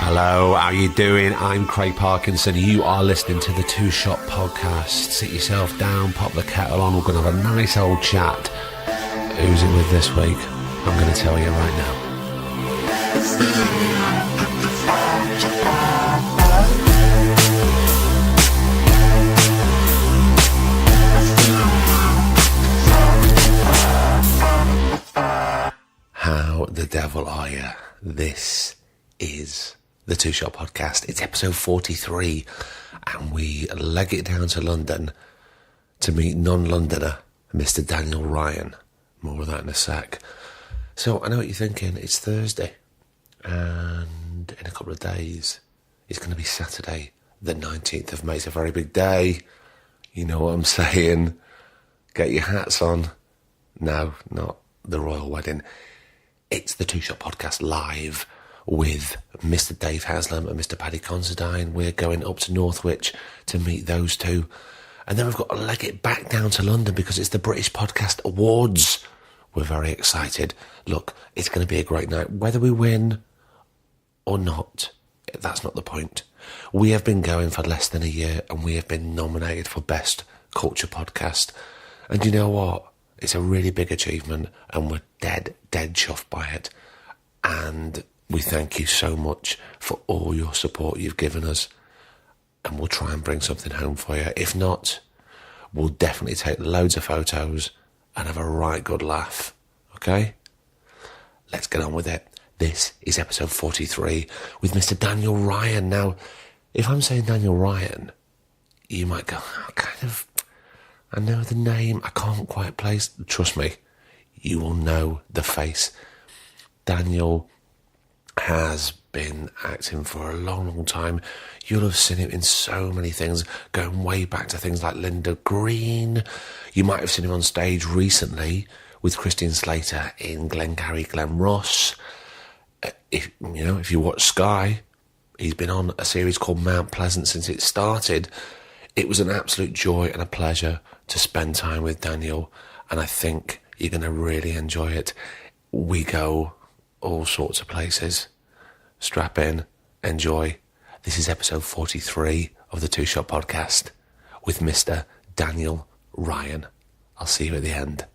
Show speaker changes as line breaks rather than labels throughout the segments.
Hello, how you doing? I'm Craig Parkinson. You are listening to the Two Shot Podcast. Sit yourself down, pop the kettle on. We're going to have a nice old chat. Who's it with this week? I'm going to tell you right now. How the devil are you? This is the Two Shot Podcast. It's episode 43, and we leg it down to London to meet non-Londoner, Mr. Daniel Ryan. More of that in a sec. So I know what you're thinking. It's Thursday, and in a couple of days, it's going to be Saturday, the 19th of May. It's a very big day. You know what I'm saying. Get your hats on. No, not the royal wedding. It's the Two Shot Podcast live with Mr. Dave Haslam and Mr. Paddy Considine. We're going up to Northwich to meet those two. And then we've got to leg it back down to London because it's the British Podcast Awards. We're very excited. Look, it's going to be a great night. Whether we win or not, that's not the point. We have been going for less than a year and we have been nominated for Best Culture Podcast. And you know what? It's a really big achievement and we're dead chuffed by it. And we thank you so much for all your support you've given us. And we'll try and bring something home for you. If not, we'll definitely take loads of photos and have a right good laugh. Okay? Let's get on with it. This is episode 43 with Mr. Daniel Ryan. Now, if I'm saying Daniel Ryan, you might go, I know the name, I can't quite place. Trust me, you will know the face. Daniel has been acting for a long time. You'll have seen him in so many things, going way back to things like Linda Green. You might have seen him on stage recently with Christian Slater in Glengarry Glen Ross. If you watch Sky, he's been on a series called Mount Pleasant since it started. It was an absolute joy and a pleasure to spend time with Daniel, and I think you're going to really enjoy it. We go all sorts of places. Strap in, enjoy. This is episode 43 of the Two Shot Podcast with Mr. Daniel Ryan. I'll see you at the end.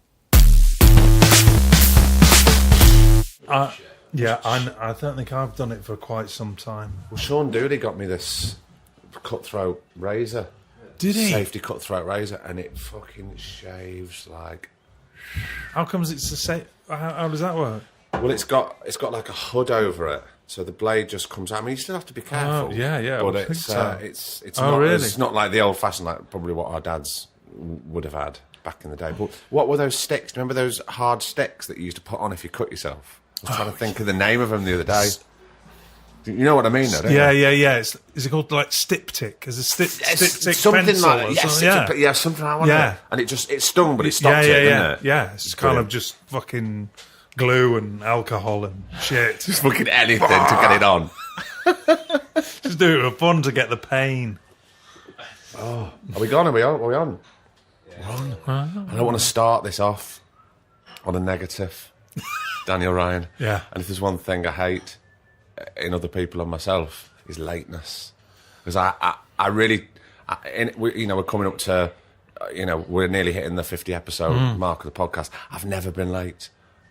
I don't think I've done it for quite some time.
Well, Sean Dooley got me this cutthroat razor.
Did he?
Safety cutthroat razor, and it fucking shaves like...
How comes it's the same? How does that work?
Well, it's got like a hood over it, so the blade just comes out. I mean, you still have to be careful.
Oh, yeah.
But it's not,
really?
It's not like the old-fashioned, like probably what our dads would have had back in the day. But what were those sticks? Remember those hard sticks that you used to put on if you cut yourself? I was trying to think of the name of them the other day. You know what I mean, though, don't you?
Yeah. Is it called like Stiptic? Is it Stiptic
something
pencil?
Like that? Something like that.
Yeah.
And it stung, but it stopped it, didn't it?
Yeah, it's kind of just fucking glue and alcohol and shit.
Just fucking anything to get it on.
Just do it for fun to get the pain.
Oh, are we gone? Are we on?
Yeah.
We're on. I don't want to start this off on a negative. Daniel Ryan.
Yeah.
And if there's one thing I hate in other people and myself is lateness, because I really, we're coming up to, we're nearly hitting the 50 episode mark of the podcast. I've never been late,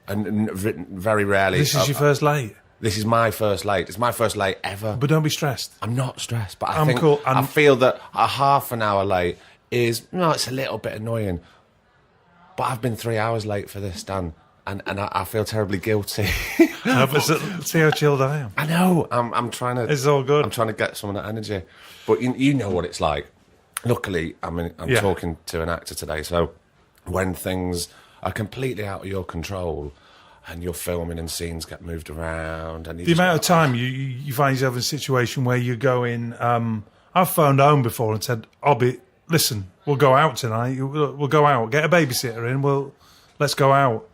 and very rarely.
This is your first late.
This is my first late. It's my first late ever.
But don't be stressed.
I'm not stressed, but
I'm cool.
I feel that a half an hour late is it's a little bit annoying. But I've been 3 hours late for this, Dan. And I feel terribly guilty.
See how chilled I am.
I know. I'm trying to.
It's all good.
I'm trying to get some of that energy, but you know what it's like. Luckily, I'm talking to an actor today, so when things are completely out of your control, and you're filming and scenes get moved around, and
the amount of time you find yourself in a situation where you're going. I've phoned home before and said, listen, we'll go out tonight. We'll go out. Get a babysitter in. Let's go out.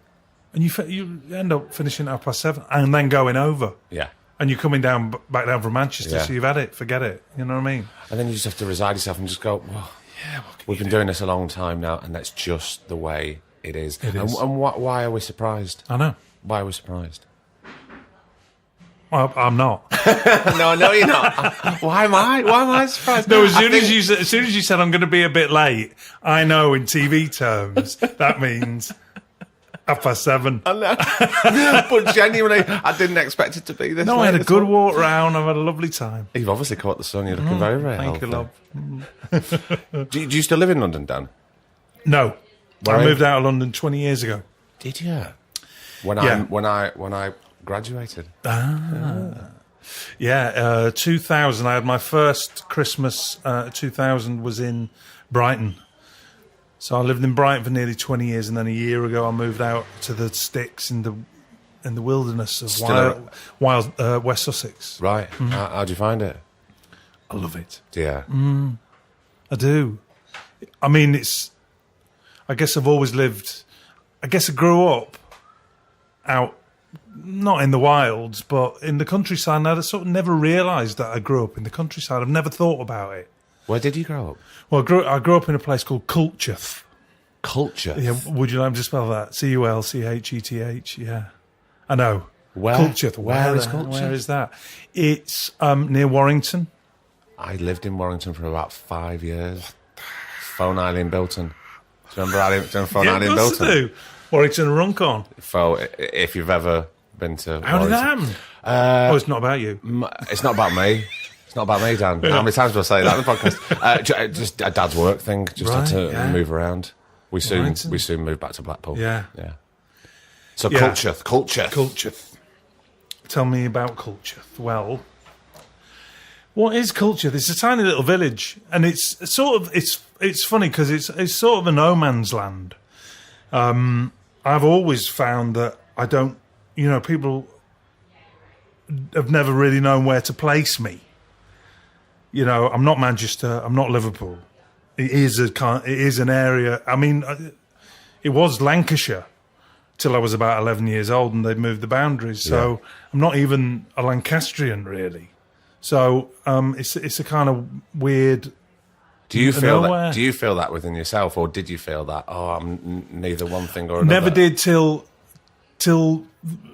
And you end up finishing at 7:30 and then going over.
Yeah.
And you're coming back down from Manchester, so you've had it, forget it. You know what I mean?
And then you just have to resign yourself and just go, well, we've been doing this a long time now, and that's just the way it is. And why are we surprised?
I know.
Why are we surprised?
Well, I'm not.
No, no, you're not. Why am I surprised?
No, as soon as you said I'm going to be a bit late, I know in TV terms that means 7:30.
I know. But genuinely, I didn't expect it to be this.
No, I had a good walk round. I've had a lovely time.
You've obviously caught the sun. You're looking very, very
Thank
healthy.
you, love.
Do you still live in London, Dan?
No,
Where
I
are you?
moved out of London 20 years ago.
Did you? When
Yeah.
I graduated.
Yeah, 2000. I had my first Christmas. 2000 was in Brighton. So I lived in Brighton for nearly 20 years, and then a year ago I moved out to the sticks in the wilderness of
Still
wild West Sussex.
Right. How do you find it?
I love it.
Yeah.
I do. I mean, I guess I've always lived. I guess I grew up out, not in the wilds, but in the countryside. And I sort of never realised that I grew up in the countryside. I've never thought about it.
Where did you grow up?
Well, I grew up in a place called Culcheth.
Culture.
Yeah, would you like me to spell that? Culcheth. Yeah, I know.
Where?
Culcheth.
Where is Culcheth?
Where is that? It's near Warrington.
I lived in Warrington for about 5 years. Phone Island, Bilton. Do you remember Phone Island,
of course I
Bilton?
do. Warrington and Runcorn.
If you've ever been to
How did that
Warrington.
happen? It's not about you.
It's not about me. It's not about me, Dan. How many times do I say that in the podcast? Just a dad's work thing. Just had to
Right,
move around. We soon
Warrington.
moved back to Blackpool.
Yeah.
So
Yeah.
Culcheth.
Culcheth. Tell me about Culcheth. Well, what is Culcheth? It's a tiny little village, and it's sort of it's funny because it's sort of a no man's land. I've always found that I don't, people have never really known where to place me. I'm not Manchester. I'm not Liverpool. It is an area. I mean, it was Lancashire till I was about 11 years old, and they'd moved the boundaries. So I'm not even a Lancastrian really. So it's a kind of weird.
Do you feel
nowhere.
that? Do you feel that within yourself, or did you feel that? Oh, I'm neither one thing or another.
Never did till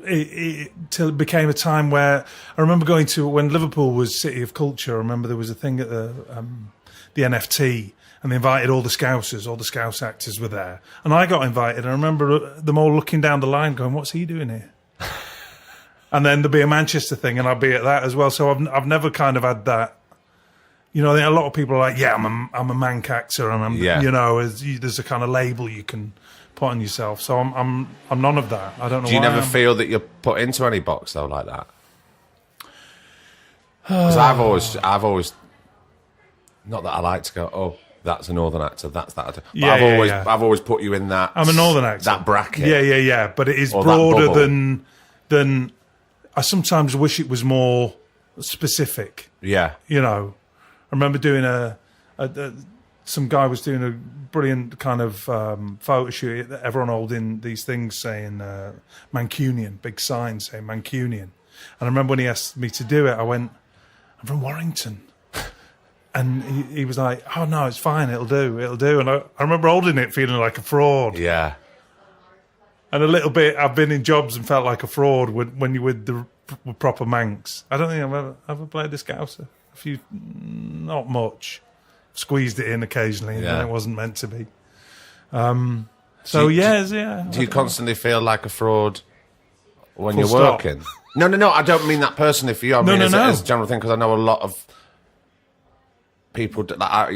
it became a time where I remember going to when Liverpool was City of Culture. I remember there was a thing at the NFT, and they invited all the Scousers, all the Scouse actors were there, and I got invited. I remember them all looking down the line, going, "What's he doing here?" And then there'd be a Manchester thing, and I'd be at that as well. So I've never kind of had that. I think a lot of people are like, "Yeah, I'm a Manc actor," and there's a kind of label you can put on yourself. So I'm none of that. I don't know.
Do you
why
never
I'm-
feel that you're put into any box though, like that? Because I've always, not that I like to go, oh, that's a northern actor, that's that actor. But I've always put you in that.
I'm a northern actor.
That bracket.
Yeah. But it is
Or that
broader
bubble.
than. I sometimes wish it was more specific.
Yeah.
I remember doing some guy was doing a brilliant kind of photo shoot. Everyone holding these things saying Mancunian, big sign saying Mancunian. And I remember when he asked me to do it, I went, "I'm from Warrington." And he was like, "Oh, no, it's fine. It'll do. And I remember holding it feeling like a fraud.
Yeah.
And a little bit, I've been in jobs and felt like a fraud when you're with the proper Mancs. I don't think I've ever played this Scouser. A few, not much. Squeezed it in occasionally, and then it wasn't meant to be. Do
you constantly feel like a fraud when
Full
you're
stop.
working? No. I don't mean that personally for you. I mean as a general thing, because I know a lot of people that not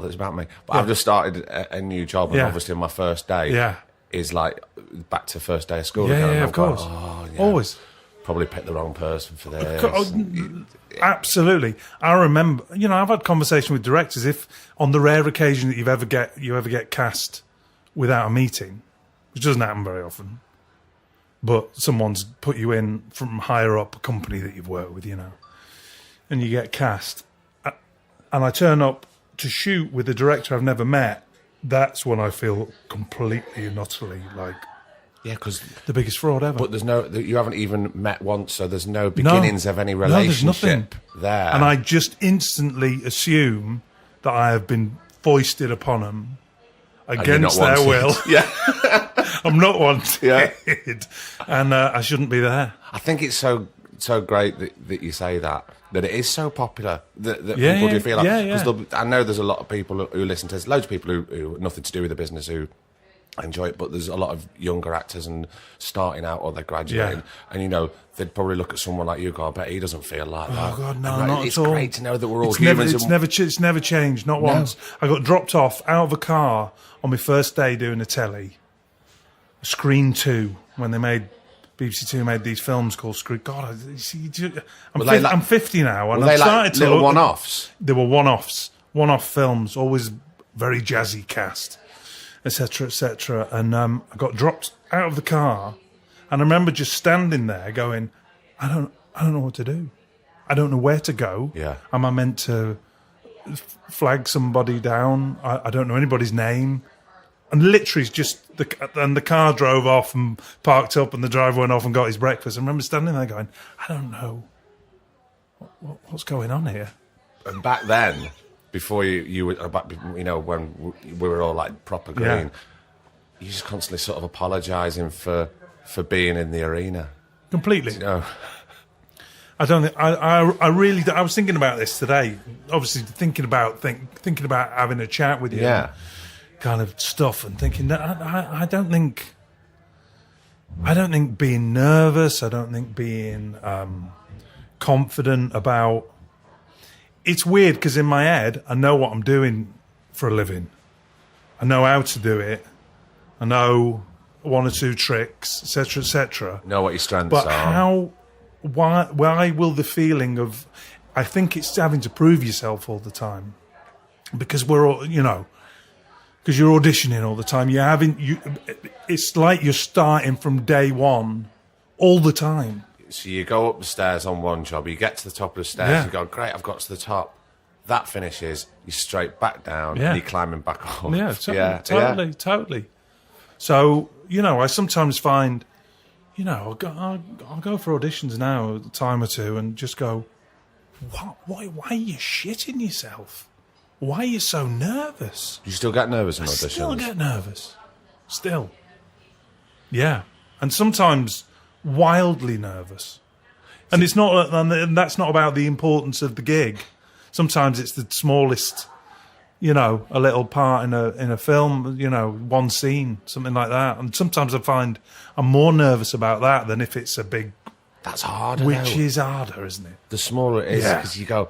that it's about me, but I've just started a new job, and obviously my first day is like back to first day of school. again, and
of
I'm going,
course.
oh, yeah,
Always.
probably picked the wrong person for this.
Absolutely. I remember, I've had conversation with directors. If on the rare occasion that you ever get cast without a meeting, which doesn't happen very often, but someone's put you in from higher up a company that you've worked with, and you get cast, and I turn up to shoot with a director I've never met, that's when I feel completely and utterly like
because
the biggest fraud ever.
but you haven't even met once, so there's no beginnings of any
there's nothing
relationship there.
And I just instantly assume that I have been foisted upon them against their will.
Yeah.
I'm not wanted.
Yeah.
And I shouldn't be there.
I think it's so so great that you say that it is so popular that
Yeah,
people do
yeah,
feel like.
yeah,
Because I know there's a lot of people who listen to this, loads of people who have nothing to do with the business who enjoy it, but there's a lot of younger actors and starting out or they're graduating, and they'd probably look at someone like you, go, I bet he doesn't feel like that.
Oh God, no,
And
not
it's
at all.
great to know that we're all
It's
humans.
it's never changed, not once. I got dropped off out of a car on my first day doing a telly, Screen 2, when they made BBC Two made these films called Screen. God, I'm 50 now, and I've started to
little
look.
one-offs.
They were one-off films, always very jazzy cast, etc., etc. And I got dropped out of the car, and I remember just standing there going, I don't know what to do. I don't know where to go.
Yeah.
Am I meant to flag somebody down? I don't know anybody's name. And literally, the car drove off and parked up, and the driver went off and got his breakfast. I remember standing there going, I don't know what's going on here.
And back then, before you were, when we were all like proper green, you just constantly sort of apologising for being in the arena.
Completely.
I
don't think I really. I was thinking about this today. Obviously, thinking about having a chat with you.
Yeah.
Kind of stuff, and thinking that I don't think being nervous, I don't think being confident about. It's weird because in my head I know what I'm doing for a living. I know how to do it. I know one or two tricks, etc., etc.
Know what your strengths
but
are.
Why will the feeling of? I think it's having to prove yourself all the time, because we're all because you're auditioning all the time. It's like you're starting from day one, all the time.
So you go up the stairs on one job, you get to the top of the stairs, you go, great, I've got to the top. That finishes, you're straight back down, and you're climbing back up.
Yeah, totally. So, I sometimes find, I'll go for auditions now a time or two and just go, why are you shitting yourself? Why are you so nervous?
You still get nervous in auditions?
I still get nervous. Still. Yeah. And sometimes wildly nervous. And it's not, and that's not about the importance of the gig. Sometimes it's the smallest, a little part in a film, one scene, something like that. And sometimes I find I'm more nervous about that than if it's a big.
That's harder.
Which is harder, isn't it?
The smaller it is, because you go.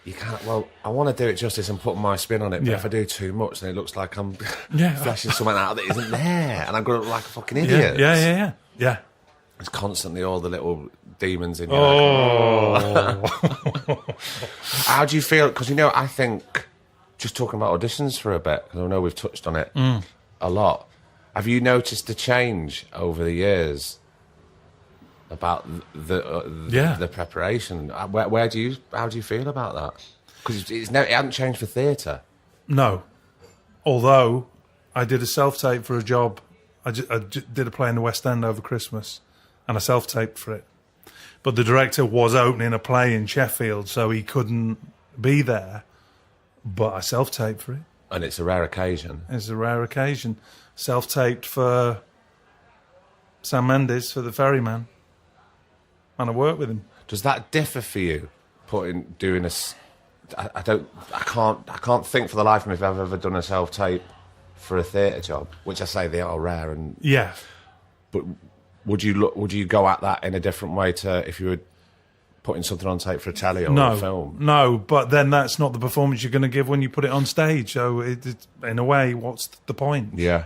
You can't. Well, I want to do it justice and put my spin on it, but if I do too much, then it looks like I'm fleshing something out that isn't there, and I'm going to look like a fucking idiot.
Yeah.
There's constantly all the little demons in you. How do you feel? Because I think just talking about auditions for a bit, because I know we've touched on it a lot. Have you noticed the change over the years about the preparation? How do you feel about that? Because it hasn't changed for theatre. No,
although I did a self-tape for a job. I did a play in the West End over Christmas, and I self-taped for it. But the director was opening a play in Sheffield, so he couldn't be there. But I self-taped for it.
And it's a rare occasion.
It's a rare occasion. Self-taped for Sam Mendes for The Ferryman. And I worked with him.
Does that differ for you? Doing a, I can't think for the life of me if I've ever done a self-tape for a theatre job, which I say they are rare. And but would you go at that in a different way to if you were putting something on tape for a telly or a film? No,
but then that's not the performance you're going to give when you put it on stage. So in a way, what's the point?
Yeah,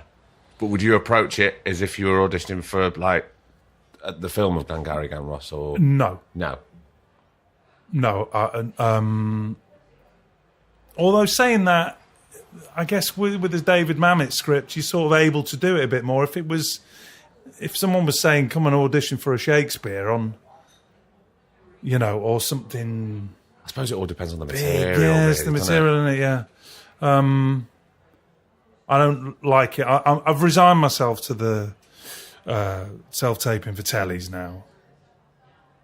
but would you approach it as if you were auditioning for like the film of Glengarry Glen Ross or
no? Although saying that, I guess with the David Mamet script, you're sort of able to do it a bit more. If someone was saying, come and audition for a Shakespeare on, or something.
I suppose it all depends on the
big,
material.
Yes, the material in it, yeah. I don't like it. I've resigned myself to the self-taping for tellies now.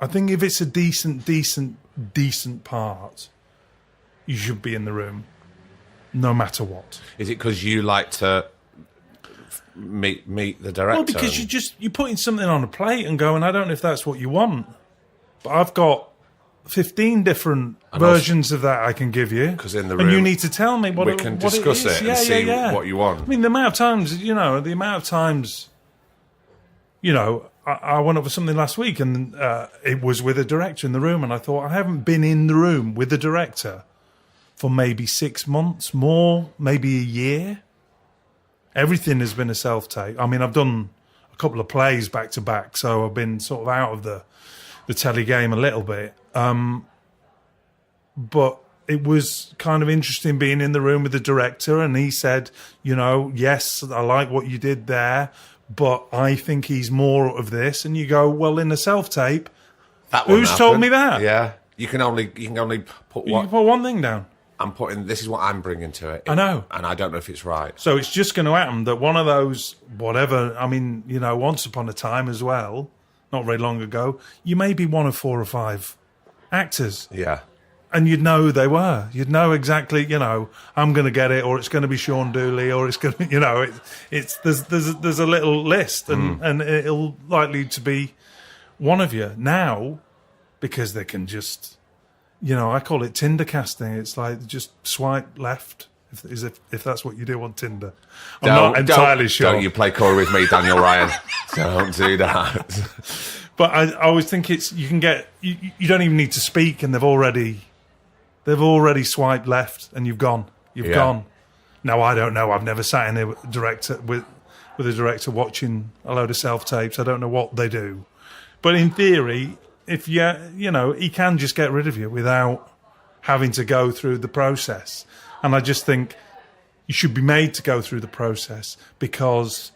I think if it's a decent part, you should be in the room, no matter what.
Is it because you like to meet the director?
Well, because you're putting something on a plate and going, I don't know if that's what you want. But I've got 15 different versions of that I can give you.
'Cause in the
and you
room,
need to tell me what
we
it,
can
what
discuss
is.
it and see what you want.
I mean, the amount of times, I went up for something last week and it was with a director in the room, and I thought, I haven't been in the room with the director for maybe 6 months, more, maybe a year. Everything has been a self-tape. I mean, I've done a couple of plays back to back, so I've been sort of out of the telly game a little bit. But it was kind of interesting being in the room with the director, and he said, yes, I like what you did there, but I think he's more of this. And you go, well, in a self-tape, who's told me that?
Yeah, you can only put
You can put one thing down.
I'm putting. This is what I'm bringing to it.
I know,
and I don't know if it's right.
So it's just going to happen that one of those, whatever. I mean, once upon a time as well, not very long ago, you may be one of 4 or 5 actors.
Yeah.
And you'd know who they were. You'd know exactly, I'm going to get it, or it's going to be Sean Dooley, or it's going to, there's a little list, and it'll likely to be one of you now, because they can just, I call it Tinder casting. It's like just swipe left if that's what you do on Tinder. I'm not entirely sure.
Don't you play Corey with me, Daniel Ryan? Don't do that.
But I always think you can get, you don't even need to speak, and they've already swiped left, and you've gone. You've gone. Now, I don't know. I've never sat in a director with a director watching a load of self-tapes. I don't know what they do. But in theory, if he can just get rid of you without having to go through the process. And I just think you should be made to go through the process, because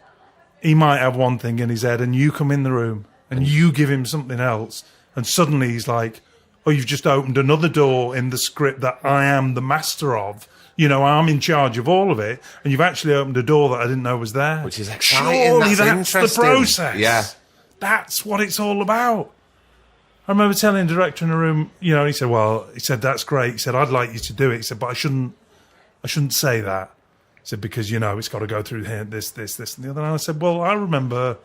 he might have one thing in his head, and you come in the room and you give him something else, and suddenly he's like, oh, you've just opened another door in the script that I am the master of. I'm in charge of all of it, and you've actually opened a door that I didn't know was there.
Which is exciting.
Surely
that's
the process.
Yeah.
That's what it's all about. I remember telling the director in the room, he said, that's great. He said, I'd like you to do it. He said, but I shouldn't say that. He said, because, it's got to go through here, this, and the other. And I said, well, I remember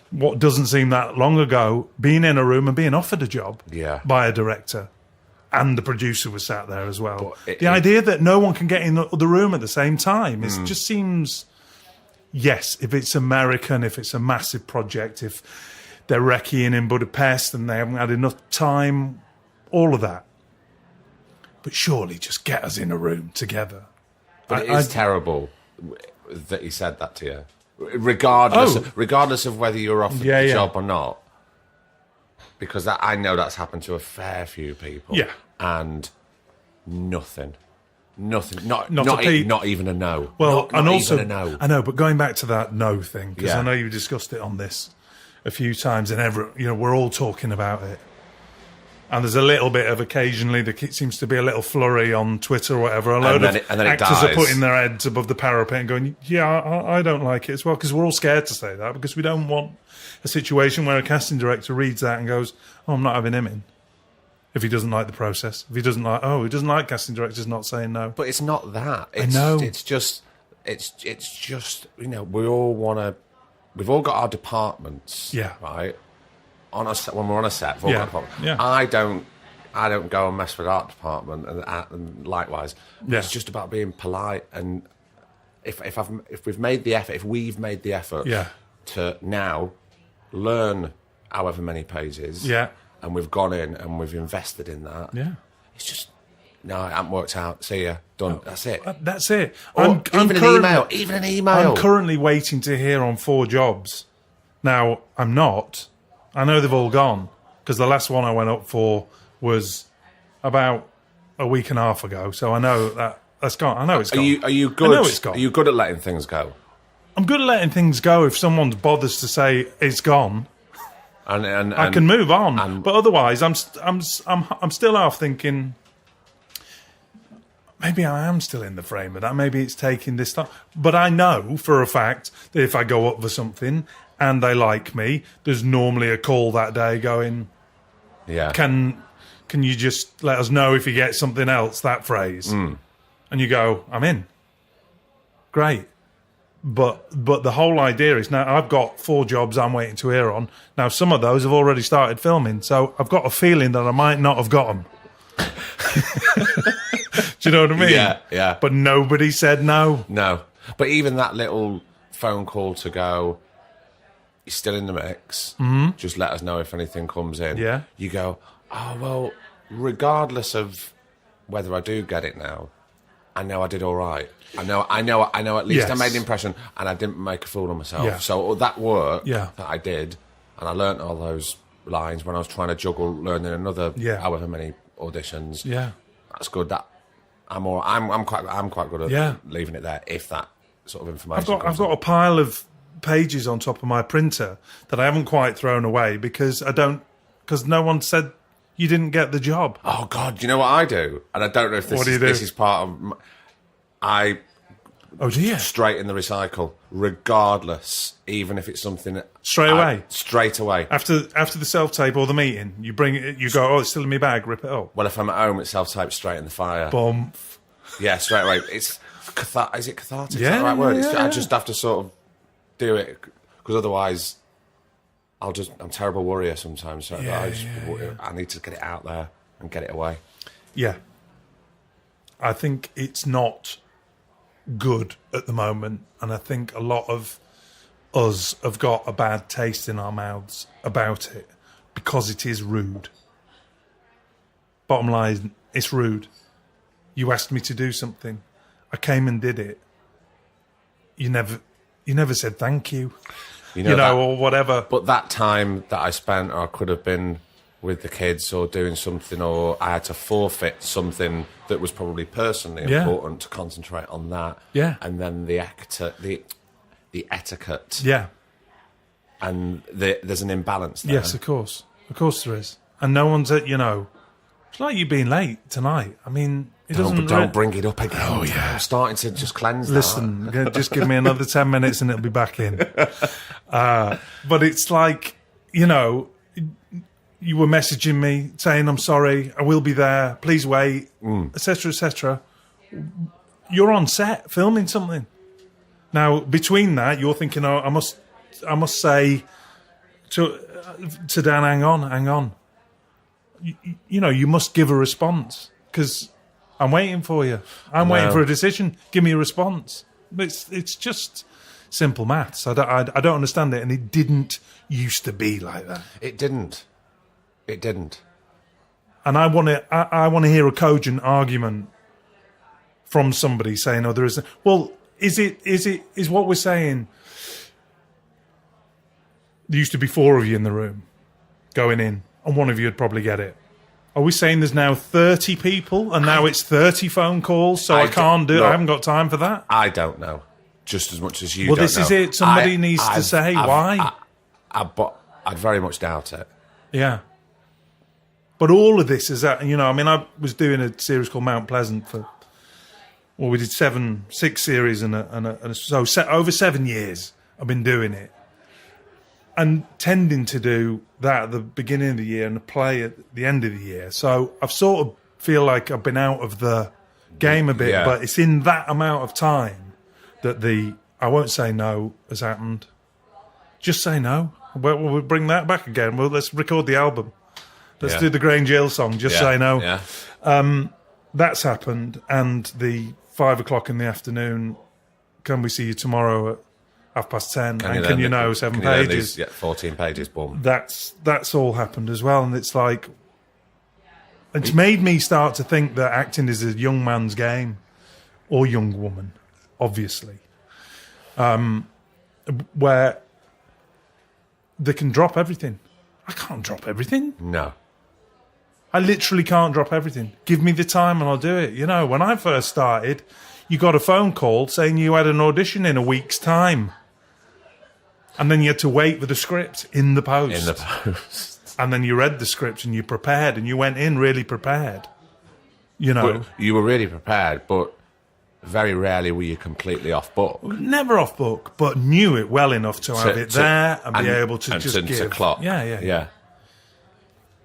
what doesn't seem that long ago, being in a room and being offered a job by a director, and the producer was sat there as well. The idea that no one can get in the room at the same time just seems, yes, if it's American, if it's a massive project, if they're recceing in Budapest and they haven't had enough time, all of that. But surely just get us in a room together.
But it is terrible that he said that to you. Regardless of whether you're offered the job or not, because I know that's happened to a fair few people.
Yeah,
and nothing, not even a no.
Well,
not
also
even a no.
I know, but going back to that no thing, because I know you discussed it on this a few times, and we're all talking about it. And there's a little bit of occasionally, there seems to be a little flurry on Twitter or whatever. A load of actors are putting their heads above the parapet and going, I don't like it as well, because we're all scared to say that, because we don't want a situation where a casting director reads that and goes, oh, I'm not having him in. If he doesn't like the process. If he doesn't like casting directors not saying no.
But it's not that.
I know.
It's just, we all want to, we've all got our departments.
Yeah.
Right? On a set, when we're on a set, we've all got a department.
Yeah.
I don't go and mess with art department, and likewise.
Yeah.
It's just about being polite, and if we've made the effort, to now learn however many pages, and we've gone in and we've invested in that, it's just no, it hasn't worked out. See ya, done. That's it.
That's it.
Even an email.
I'm currently waiting to hear on 4 jobs. Now I'm not. I know they've all gone, because the last one I went up for was about a week and a half ago. So I know that's gone. I know it's gone.
Are you good?
I know it's gone.
Are you good at letting things go?
I'm good at letting things go if someone bothers to say it's gone.
And
I can move on. But otherwise, I'm still half thinking, maybe I am still in the frame of that. Maybe it's taking this time. But I know for a fact that if I go up for something and they like me, there's normally a call that day going, can you just let us know if you get something else, that phrase. And you go, I'm in. Great. But the whole idea is now I've got 4 jobs I'm waiting to hear on. Now some of those have already started filming, so I've got a feeling that I might not have got them. Do you know what I mean?
Yeah, yeah.
But nobody said no.
No. But even that little phone call to go, you're still in the mix, just let us know if anything comes in.
Yeah.
You go, oh, well, regardless of whether I do get it now, I know I did all right. I know at least I made an impression and I didn't make a fool of myself.
Yeah.
So all that work
Yeah.
that I did, and I learnt all those lines when I was trying to juggle learning another however many auditions.
Yeah.
That's good. That I'm quite good at leaving it there if that sort of information
I've got a pile of pages on top of my printer that I haven't quite thrown away because no one said you didn't get the job.
Oh God, do you know what I do? And I don't know if this is part of I straight in the recycle, regardless, even if it's something
straight away. After the self-tape or the meeting, you bring it, you go, oh, it's still in my bag, rip it up.
Well, if I'm at home, it's self-tape straight in the fire.
Boom.
Yeah, straight away. It's is it cathartic?
Yeah,
is that the right word?
yeah.
I just have to sort of do it because otherwise I'm terrible worrier sometimes. So I need to get it out there and get it away.
Yeah. I think it's not good at the moment, and I think a lot of us have got a bad taste in our mouths about it because it is rude. Bottom line, it's rude. You asked me to do something. I came and did it. You never said thank you. You know, or whatever.
But that time that I spent, or I could have been with the kids or doing something, or I had to forfeit something that was probably personally important to concentrate on that.
Yeah.
And then the etiquette.
Yeah.
And there's an imbalance there.
Yes, of course. Of course there is. And no one's it's like you being late tonight. I mean, it doesn't...
Don't bring it up again.
Oh, yeah.
I'm starting to just cleanse
Listen, just give me another 10 minutes and it'll be back in. But it's like, you were messaging me saying, I'm sorry, I will be there, please wait, etc., etc. You're on set filming something. Now, between that, you're thinking, oh, I must say to Dan, hang on. You must give a response because I'm waiting for you. I'm waiting for a decision. Give me a response. It's just simple maths. I don't understand it, and it didn't used to be like that.
It didn't.
And I want to hear a cogent argument from somebody saying, "Oh, there is." Well, is what we're saying? There used to be 4 of you in the room going in, and one of you would probably get it. Are we saying there's now 30 people and now it's 30 phone calls, so I can't do it? I haven't got time for that?
I don't know. Just as much as you
well,
don't
this
know.
is it. Somebody needs to say why.
I'd very much doubt it.
Yeah. But all of this is that, I was doing a series called Mount Pleasant we did 6 series so over 7 years I've been doing it. And tending to do that at the beginning of the year and the play at the end of the year. So I've sort of feel like I've been out of the game a bit, but it's in that amount of time that I won't say no has happened. Just say no. We'll bring that back again. Let's record the album. Let's do the Grange Hill song. Just say no.
Yeah.
That's happened. And the 5:00 in the afternoon, can we see you tomorrow at 10:30? And can you know 7 pages?
14 pages, boom.
That's all happened as well. And it's like, it's made me start to think that acting is a young man's game, or young woman, obviously, where they can drop everything. I can't drop everything.
No.
I literally can't drop everything. Give me the time and I'll do it. When I first started, you got a phone call saying you had an audition in a week's time. And then you had to wait for the script in the post. And then you read the script and you prepared and you went in really prepared.
But you were really prepared, but very rarely were you completely off book.
Never off book, but knew it well enough to have it there and be able to just give.
To clock.
Yeah.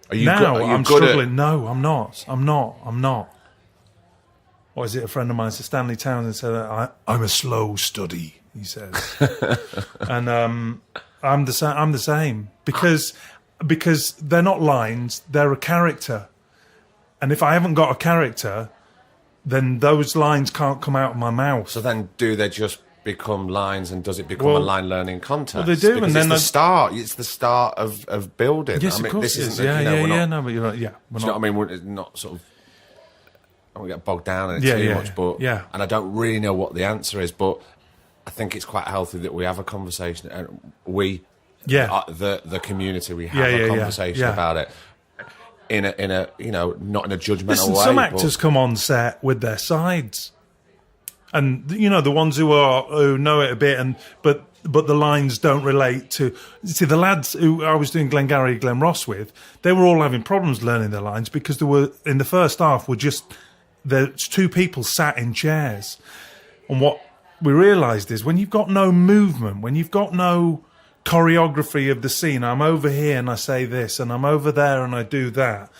I'm
struggling. No, I'm not. What is it? A friend of mine said, Stanley Townsend said, I'm a slow study. he says. And I'm the same because they're not lines, they're a character. And if I haven't got a character, then those lines can't come out of my mouth.
So then do they just become lines, and does it become a line learning contest?
Well, they do,
because
and then
it's the start of building.
Yes,
I mean,
of course
this
it is.
isn't, we're not,
No, but you're right. Yeah, we're
do you know what I mean? We're not sort of, I don't get bogged down in it too much, but and I don't really know what the answer is, but I think it's quite healthy that we have a conversation, and the community, we have a conversation about it in a not in a judgmental way.
Some actors come on set with their sides, and the ones who know it a bit, but the lines don't relate to. See, the lads who I was doing Glengarry, Glen Ross with, they were all having problems learning their lines because there were, in the first half, there's two people sat in chairs, and what we realised is when you've got no movement, when you've got no choreography of the scene, I'm over here and I say this, and I'm over there and I do that,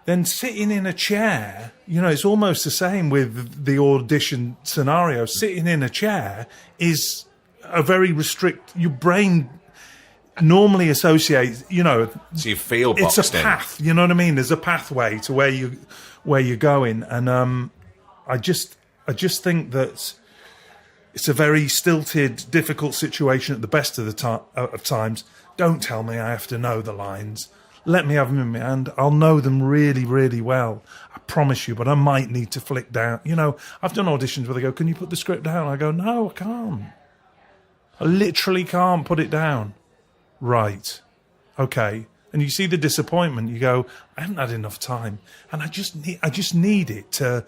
then sitting in a chair, it's almost the same with the audition scenario. Sitting in a chair is a very your brain normally associates,
so you feel boxed
it's a path, you know what I mean? There's a pathway to where you're going, and I just think that it's a very stilted, difficult situation at the best of of times. Don't tell me I have to know the lines. Let me have them in my hand. I'll know them really, really well. I promise you, but I might need to flick down. I've done auditions where they go, "Can you put the script down?" I go, "No, I can't. I literally can't put it down." Right. Okay. And you see the disappointment. You go, "I haven't had enough time." And I just need it to...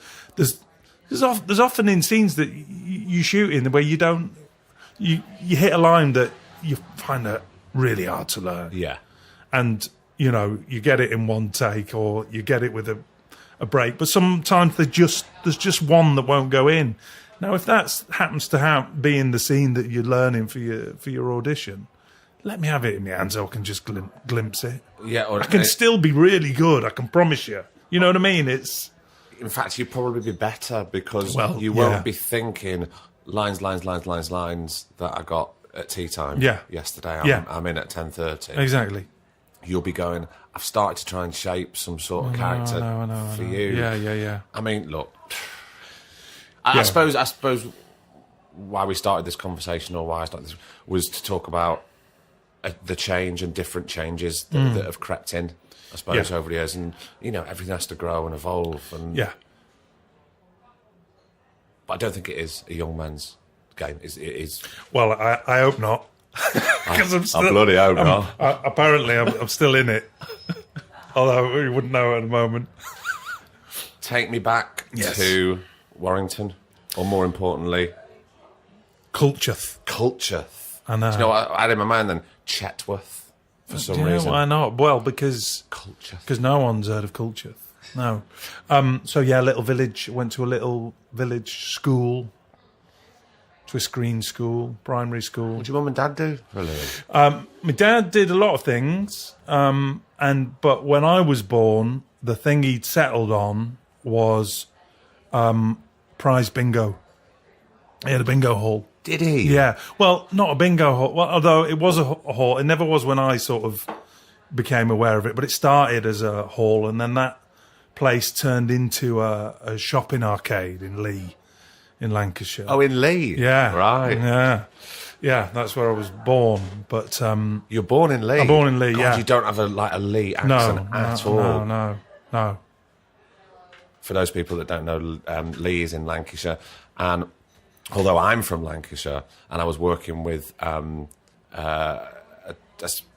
There's often in scenes that you shoot in where you hit a line that you find it really hard to learn.
Yeah.
And, you get it in one take, or you get it with a break. But sometimes there's just one that won't go in. Now, if that happens to be in the scene that you're learning for your audition, let me have it in my hands so I can just glimpse it.
Yeah.
I can still be really good, I can promise you. You know what I mean?
In fact, you'd probably be better because you won't be thinking lines that I got at tea time yesterday. I'm in at 10:30.
Exactly.
You'll be going, I've started to try and shape some sort of character for you.
Yeah.
I mean, look, I suppose why we started this conversation, or why I started this, was to talk about the change and different changes that have crept in, I suppose, over the years, and everything has to grow and evolve, and but I don't think it is a young man's game. It is.
Well, I hope not, because
I bloody hope not.
Apparently, I'm still in it, although we wouldn't know at the moment.
Take me back to Warrington, or more importantly,
Culcheth. I know.
Do you know what I had in my mind then? Chetworth. For some reason.
Why not? Well, because no one's heard of Culcheth. No. Little village. Went to a little village school, to a screen school, primary school.
What did your mum and dad do for a living?
My dad did a lot of things, but when I was born, the thing he'd settled on was prize bingo. He had a bingo hall.
Did he?
Yeah. Well, not a bingo hall. Well, although it was a hall. It never was when I sort of became aware of it. But it started as a hall, and then that place turned into a shopping arcade in Lee, in Lancashire.
Oh, in Lee?
Yeah.
Right.
Yeah. Yeah, that's where I was born. But
you're born in Lee?
I'm born in Lee,
God, you don't have a Lee accent at all.
No.
For those people that don't know, Lee is in Lancashire, and although I'm from Lancashire, and I was working with a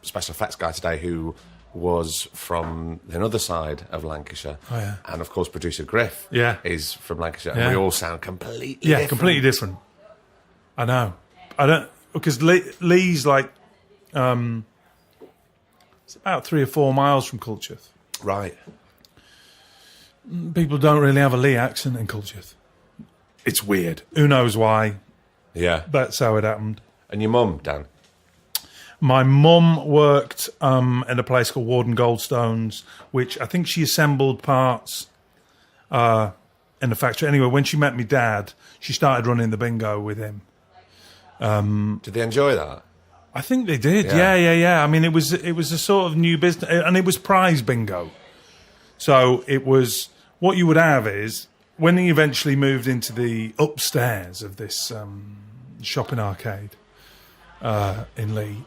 special effects guy today who was from another side of Lancashire.
Oh, yeah.
And, of course, producer Griff is from Lancashire.
Yeah.
And we all sound completely different.
Yeah, completely different. I know. I don't... Because Lee's like... it's about 3 or 4 miles from Culcheth.
Right.
People don't really have a Lee accent in Culcheth. It's weird. Who knows why?
Yeah.
That's how it happened.
And your mum, Dan?
My mum worked in a place called Warden Goldstones, which I think she assembled parts in the factory. Anyway, when she met me dad, she started running the bingo with him.
Did they enjoy that?
I think they did. Yeah. I mean, it was a sort of new business, and it was prize bingo. So it was what you would have is when he eventually moved into the upstairs of this shopping arcade in Lee.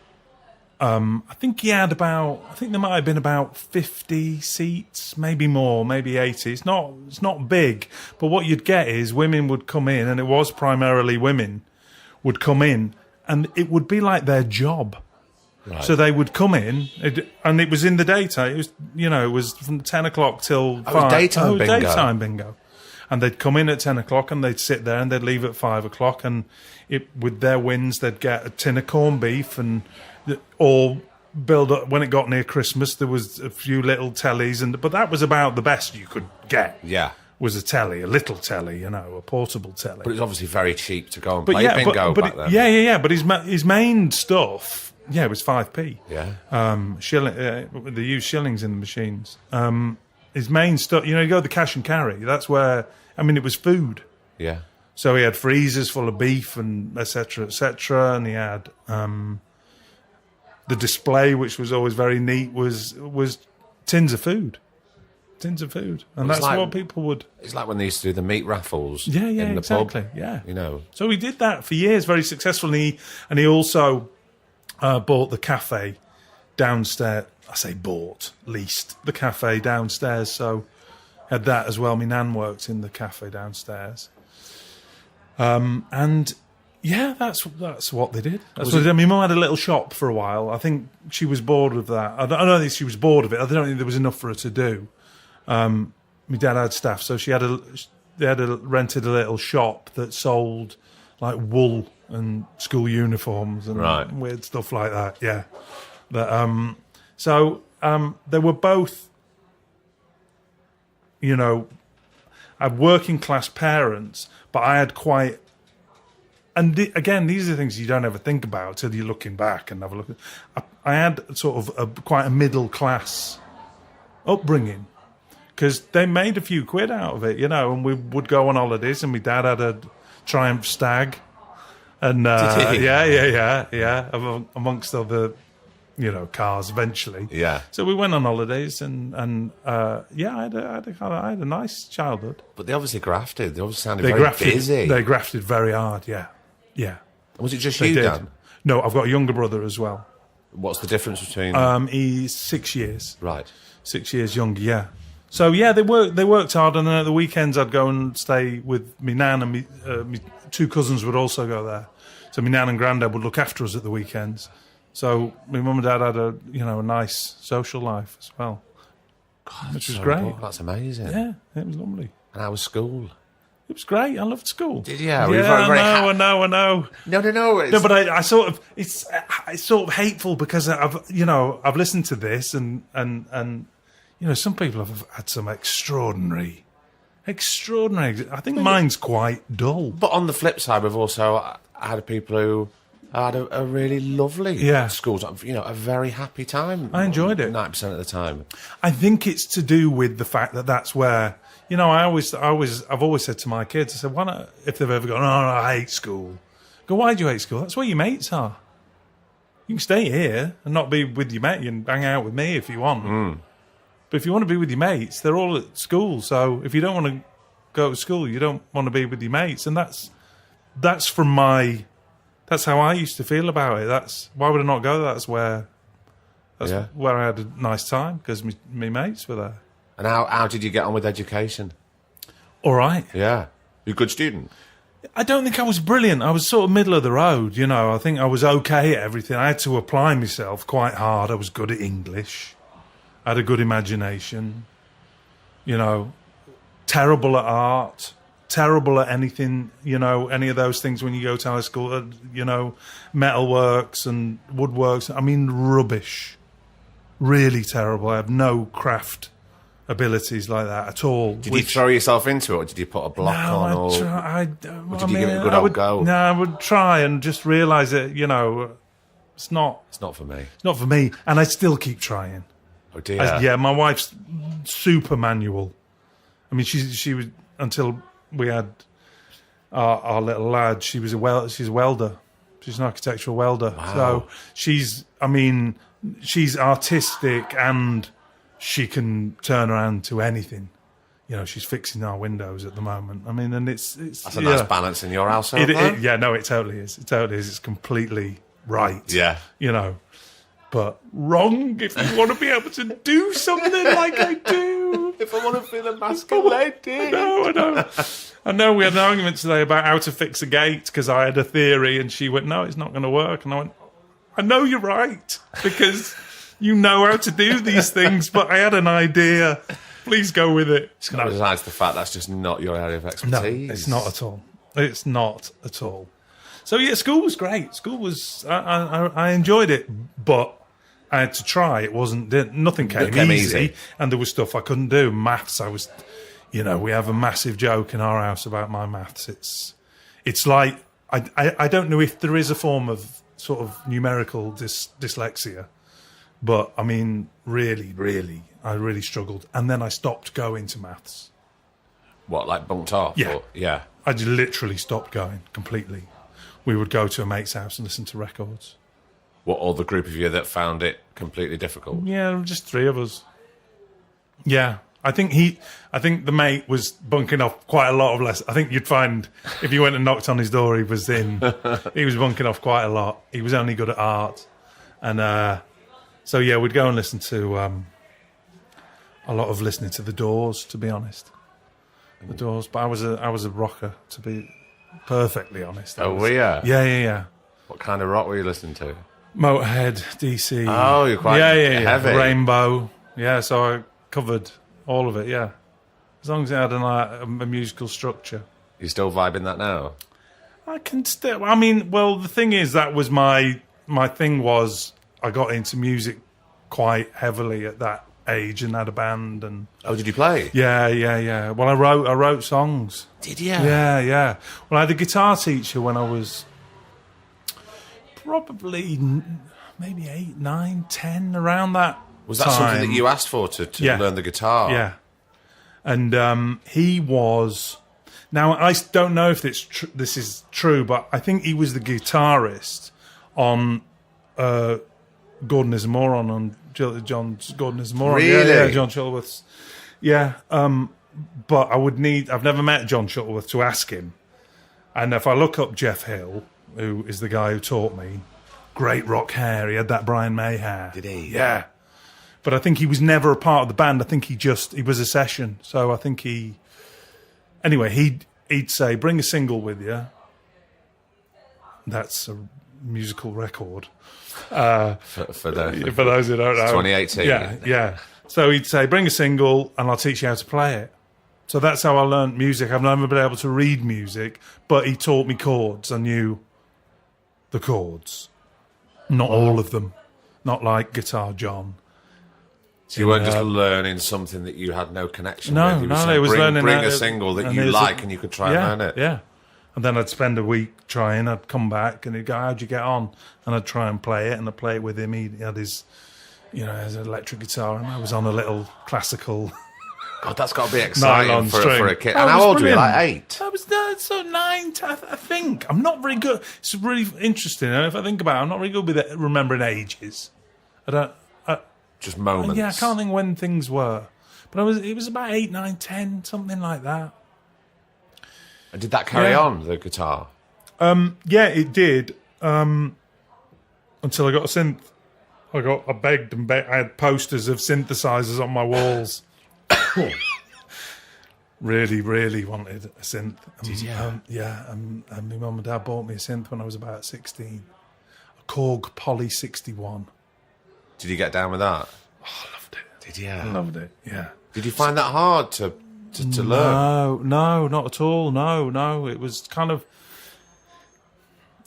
I think there might have been about 50 seats, maybe more, maybe 80. It's not big, but what you'd get is women would come in, and it was primarily women would come in, and it would be like their job.
Right.
So they would come in, and it was in the daytime. It was from 10 o'clock till 5.
It was daytime bingo.
Daytime bingo. And they'd come in at 10 o'clock, and they'd sit there, and they'd leave at 5 o'clock, and with their wins, they'd get a tin of corned beef, and all build up. When it got near Christmas, there was a few little tellies, but that was about the best you could get.
Yeah.
Was a telly, a little telly, a portable telly.
But it's obviously very cheap to go and play bingo back then.
Yeah. But his main stuff, it was 5p.
Yeah.
They use shillings in the machines. His main stuff, you go the cash and carry. That's where, it was food.
Yeah.
So he had freezers full of beef and et cetera, and he had the display, which was always very neat, was tins of food. And that's like, what people would...
It's like when they used to do the meat raffles
in
the
exactly,
pub.
Yeah. So he did that for years, very successfully, and he also bought the cafe downstairs. I say bought, leased the cafe downstairs, so had that as well. My nan worked in the cafe downstairs. And... yeah, that's what they did. That's what they did. My mum had a little shop for a while. I think she was bored of that. I don't think she was bored of it. I don't think there was enough for her to do. My dad had staff, so they had rented a little shop that sold like wool and school uniforms and weird stuff like that. Yeah, they were both, had working class parents, but I had quite. And again, these are things you don't ever think about till you're looking back and have a look. I had sort of quite a middle class upbringing because they made a few quid out of it, and we would go on holidays, and my dad had a Triumph Stag, and amongst other, cars eventually.
Yeah.
So we went on holidays, and I had a nice childhood.
But they obviously grafted. They obviously sounded very busy.
They grafted very hard. Yeah.
Was it just you, Dan?
No, I've got a younger brother as well.
What's the difference between?
He's 6 years.
Right.
6 years younger. Yeah. So yeah, they worked hard, and then at the weekends I'd go and stay with my nan, and my two cousins would also go there. So my nan and granddad would look after us at the weekends. So my mum and dad had a nice social life as well, which was great.
Cool. That's amazing.
Yeah, it was lovely.
And how was school?
It was great. I loved school.
Did you?
I know.
No.
No, but I sort of it's sort of hateful because I've listened to this and some people have had some extraordinary. I think mine's quite dull.
But on the flip side, we've also had people who had a really lovely school, a very happy time.
I enjoyed it
90% of the time.
I think it's to do with the fact that that's where I've always said to my kids, I said, why not, if they've ever gone, I hate school. Go, why do you hate school? That's where your mates are. You can stay here and not be with your mate and hang out with me if you want.
Mm.
But if you want to be with your mates, they're all at school. So if you don't want to go to school, you don't want to be with your mates, and that's how I used to feel about it. Why would I not go? That's where I had a nice time because my mates were there.
And how did you get on with education?
All right.
Yeah. You're a good student?
I don't think I was brilliant. I was sort of middle of the road, I think I was okay at everything. I had to apply myself quite hard. I was good at English. I had a good imagination. Terrible at art. Terrible at anything, any of those things when you go to high school, metalworks and woodworks. I mean, rubbish. Really terrible. I have no craft abilities like that at all.
Did you throw yourself into it, or did you put a block on? Or did you give it a good old go?
No, I would try and just realise that, it's not...
It's not for me.
It's not for me, and I still keep trying.
Oh, dear.
My wife's super manual. I mean, she was... Until we had our little lad, she's a welder. She's an architectural welder.
Wow.
So she's artistic and she can turn around to anything. You know, she's fixing our windows at the moment. I mean, and it's
That's a nice balance in your household, though.
It totally is. It totally is. It's completely right.
Yeah.
You know, but wrong if you want to be able to do something like I do.
If I want to feel emasculated.
I know. I know we had an argument today about how to fix a gate because I had a theory and she went, no, it's not going to work. And I went, I know you're right because you know how to do these things, but I had an idea. Please go with it.
It's got to realize the fact that's just not your area of expertise.
No, it's not at all. It's not at all. So yeah, school was great. School was, I enjoyed it, but I had to try. Nothing came easy. And there was stuff I couldn't do. Maths, we have a massive joke in our house about my maths. It's like, I don't know if there is a form of sort of numerical dyslexia, but I mean, really, I really struggled. And then I stopped going to maths.
What, like bumped off?
Yeah.
Yeah.
I just literally stopped going completely. We would go to a mate's house and listen to records.
What, all the group of you that found it completely difficult?
Yeah, just three of us. Yeah. I think the mate was bunking off quite a lot of less. I think you'd find if you went and knocked on his door, he was bunking off quite a lot. He was only good at art. And so yeah, we'd go and listen to a lot of listening to The Doors, to be honest. The Doors, but I was a rocker, to be perfectly honest.
Were you?
Yeah.
What kind of rock were you listening to?
Motorhead, DC.
Oh, you're quite heavy.
Rainbow. Yeah, so I covered all of it, yeah. As long as it had a musical structure.
You still vibing that now?
I can still... I mean, well, the thing is, that was my thing was I got into music quite heavily at that age and had a band and...
Oh, did you play?
Yeah. Well, I wrote songs.
Did you?
Yeah. Well, I had a guitar teacher when I was probably maybe 8, 9, 10, around that
Was that
time.
something that you asked for to learn the guitar?
Yeah. And he was... Now, I don't know if this is true, but I think he was the guitarist on Gordon is a Moron, on John's Gordon is a Moron.
Really?
Yeah, John Shuttleworth's. Yeah. But I've never met John Shuttleworth to ask him. And if I look up Jeff Hill, who is the guy who taught me, great rock hair, he had that Brian May hair.
Did he?
Yeah. But I think he was never a part of the band. I think he was a session. So I think anyway, he'd say, bring a single with you. That's a musical record.
For
those who don't know.
2018.
Yeah. So he'd say, bring a single and I'll teach you how to play it. So that's how I learned music. I've never been able to read music, but he taught me chords. I knew the chords. Not all of them. Not like Guitar John.
So you weren't just learning something that you had no connection with.
No, it was learning.
Bring a single that you like and you could try and learn it.
Yeah. And then I'd spend a week trying. I'd come back and he'd go, how'd you get on? And I'd try and play it, and I'd play it with him. He had his, his electric guitar, and I was on a little classical...
God, that's got to be exciting for a kid. And
Oh,
how old
brilliant.
were you? Like 8?
I was so 9, I think. I'm not very good. It's really interesting. And if I think about it, I'm not very good with remembering ages. I don't...
Just moments.
Yeah, I can't think when things were. But it was about 8, 9, 10, something like that.
And did that carry on, the guitar?
Yeah, it did. Until I got a synth. I begged and begged. I had posters of synthesizers on my walls. Really, really wanted a synth.
Did you?
And my mum and dad bought me a synth when I was about 16. A Korg Poly 61.
Did you get down with that?
Oh, I loved it.
Did you?
I loved it, yeah.
Did you find that hard to learn?
No, not at all. No. It was kind of...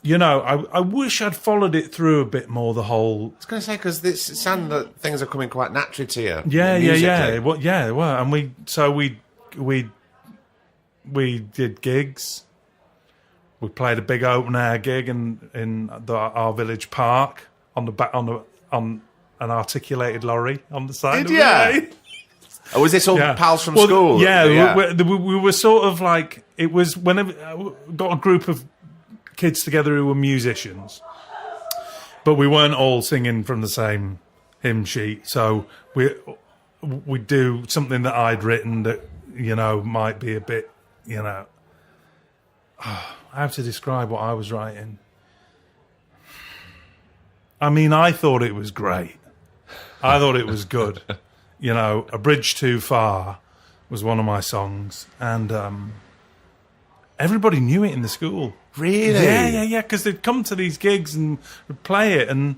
I wish I'd followed it through a bit more, the whole...
I was going to say, because it sounded that things are coming quite naturally to you.
Yeah. Well, yeah, it were. And we did gigs. We played a big open air gig in our village park on an articulated lorry on the side.
Did you? Oh, was this all pals from school?
Yeah, we were sort of like, it was whenever got a group of kids together who were musicians, but we weren't all singing from the same hymn sheet. So we do something that I'd written that, you know, might be a bit, you know, how to describe what I was writing. I mean, I thought it was great. I thought it was good. You know, A Bridge Too Far was one of my songs, and everybody knew it in the school.
Really?
Yeah, because they'd come to these gigs and would play it, and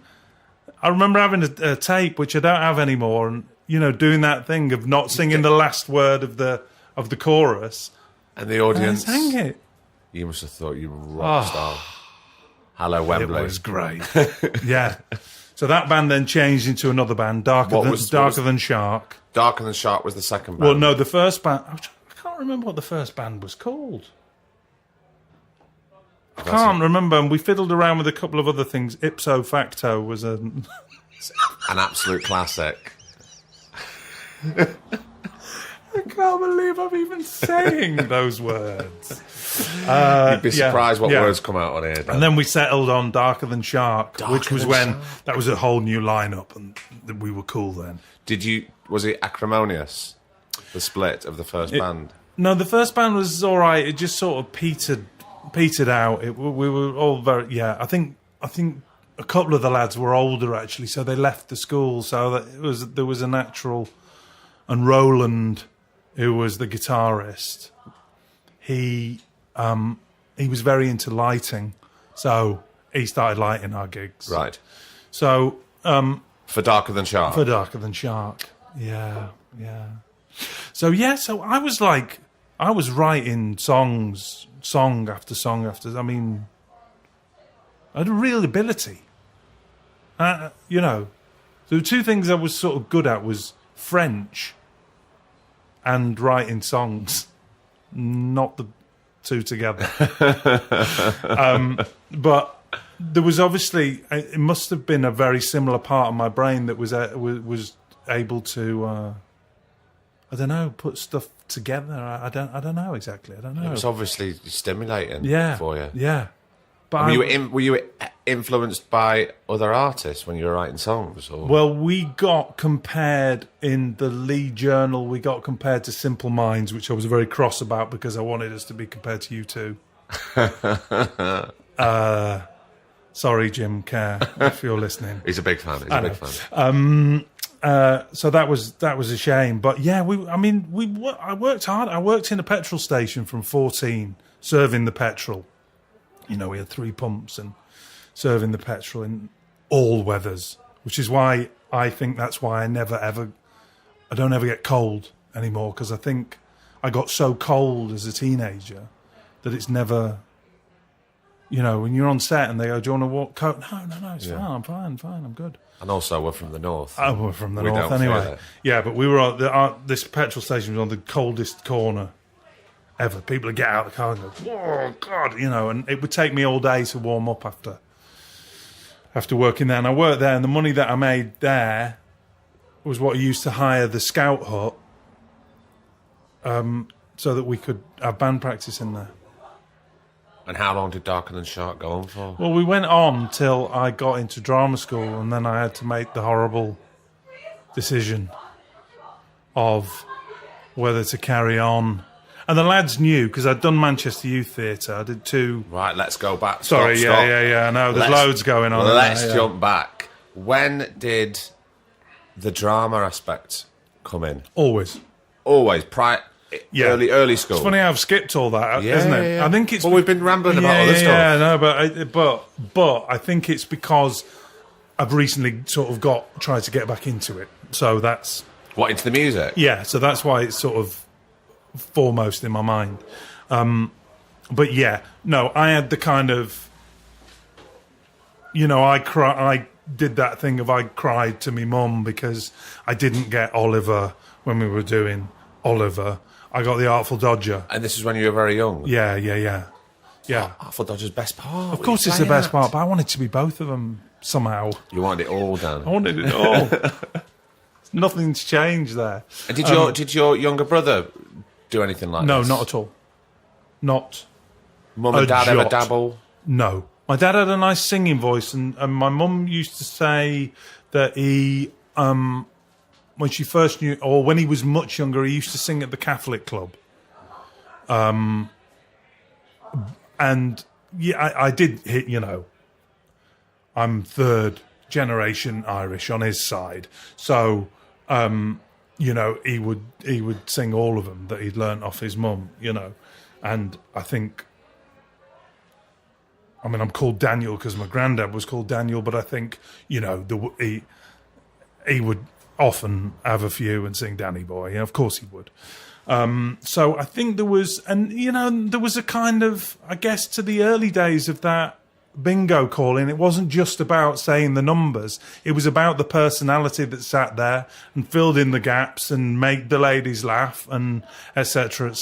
I remember having a tape, which I don't have anymore, and, you know, doing that thing of not singing the last word of the chorus.
And the audience...
And I sang it.
You must have thought you were a rock star. Hello, Wembley.
It was great. Yeah. So that band then changed into another band, Darker Than Shark.
Darker Than Shark was the second band.
Well, no, the first band... I can't remember what the first band was called. I can't remember. And we fiddled around with a couple of other things. Ipso Facto was an
absolute classic.
I can't believe I'm even saying those words.
You'd be surprised what words come out on here. Dan.
And then we settled on Darker Than Shark, which was when that was a whole new lineup, and we were cool then.
Was it acrimonious, the split of the first band?
No, the first band was all right. It just sort of petered out. We were all very I think a couple of the lads were older actually, so they left the school. So that there was a natural, and Roland, who was the guitarist, he was very into lighting, so he started lighting our gigs.
Right.
So
for Darker Than Shark.
For Darker Than Shark, yeah. So I was writing song after song after. I mean, I had a real ability. You know, the two things I was sort of good at was French and writing songs, not the two together. But there was obviously, it must have been a very similar part of my brain that was able to, I don't know, put stuff together. I don't know exactly. I don't know.
It was obviously stimulating for you.
Yeah. But
were you influenced by other artists when you were writing songs? Or?
Well, we got compared in the Lee Journal. We got compared to Simple Minds, which I was very cross about because I wanted us to be compared to you two. Sorry, Jim Kerr, if you're listening.
He's a big fan. He's a big fan.
So that was a shame. But yeah, I worked hard. I worked in a petrol station from 14, serving the petrol. You know, we had 3 pumps and serving the petrol in all weathers, which is why I think that's why I don't ever get cold anymore, because I think I got so cold as a teenager that it's never, you know, when you're on set and they go, do you want to walk coat? No, it's fine, I'm fine, I'm good.
And also, we're from the north.
Oh, we're from the north anyway. Yeah, but we were on this petrol station was on the coldest corner ever. People would get out of the car and go, "Whoa, God," you know, and it would take me all day to warm up after working there. And I worked there, and the money that I made there was what I used to hire the scout hut, so that we could have band practice in there.
And how long did Darker Than Shark go on for?
Well, we went on till I got into drama school, and then I had to make the horrible decision of whether to carry on. And the lads knew, because I'd done Manchester Youth Theatre. I did 2...
Right, let's go back.
Sorry,
Stop.
I know. There's loads going on.
Let's jump back. When did the drama aspect come in?
Always.
Early school.
It's funny how I've skipped all that, isn't it?
Yeah.
I think it's...
Well, we've been rambling about other stuff.
Yeah, no, but I think it's because I've recently sort of tried to get back into it. So that's...
What, into the music?
Yeah, so that's why it's sort of foremost in my mind. But yeah, no, I had the kind of... You know, I did that thing of I cried to me mum because I didn't get Oliver when we were doing Oliver. I got the Artful Dodger.
And this is when you were very young?
Yeah.
Artful Dodger's best part.
Of course it's the best part, but I wanted to be both of them somehow.
You wanted it all, Dan.
I wanted it all. Nothing's changed there.
And did your younger brother do anything like this?
No, not at all. Not
Mum and Dad
jot.
ever dabble?
No. My dad had a nice singing voice, and my mum used to say that he, when she first knew, or when he was much younger, he used to sing at the Catholic club. And yeah, I did hit, I'm third generation Irish on his side. So, he would sing all of them that he'd learnt off his mum, And I think, I'm called Daniel because my granddad was called Daniel, but I think, he would often have a few and sing Danny Boy. Of course he would. So I think there was a kind of, I guess, to the early days of that bingo calling, it wasn't just about saying the numbers. It was about the personality that sat there and filled in the gaps and made the ladies laugh and et cetera,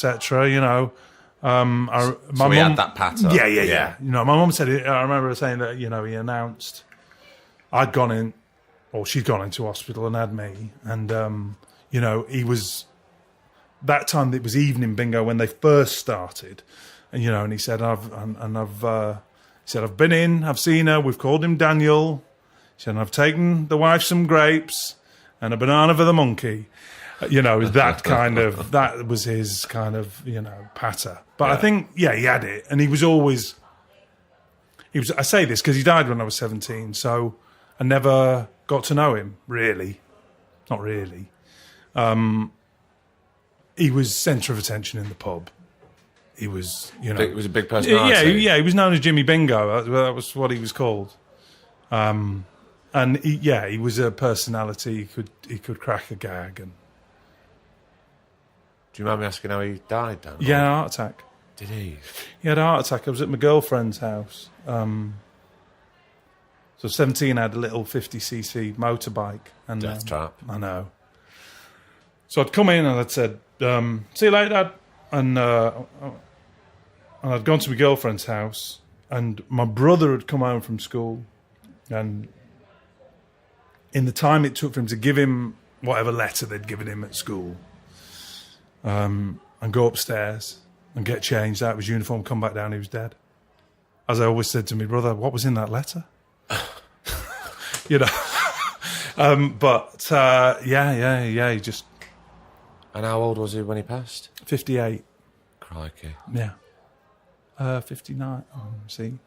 my
mum had that pattern.
Yeah. My mum said it. I remember her saying that, he announced I'd gone in, or she'd gone into hospital and had me. And, he was, that time it was evening bingo when they first started. And, and he said, I've been in, I've seen her, we've called him Daniel. He said, I've taken the wife some grapes and a banana for the monkey. That was his kind of, patter. But I think, he had it. And he was, I say this because he died when I was 17. So I never got to know him, really. Not really. He was centre of attention in the pub. He was,
He was a big personality.
Yeah, he was known as Jimmy Bingo. That was what he was called. And he was a personality. He could crack a gag. And
do you mind me asking how he died, Dan?
Yeah, a heart attack.
Did he?
He had a heart attack. I was at my girlfriend's house. So 17, I had a little 50cc motorbike. And,
Death trap.
I know. So I'd come in and I'd said, see you later, Dad. And I'd gone to my girlfriend's house, and my brother had come home from school, and in the time it took for him to give him whatever letter they'd given him at school, and go upstairs and get changed out of his uniform, come back down, he was dead. As I always said to my brother, what was in that letter? He just...
And how old was he when he passed?
58.
Crikey.
Yeah. 59. Oh, see?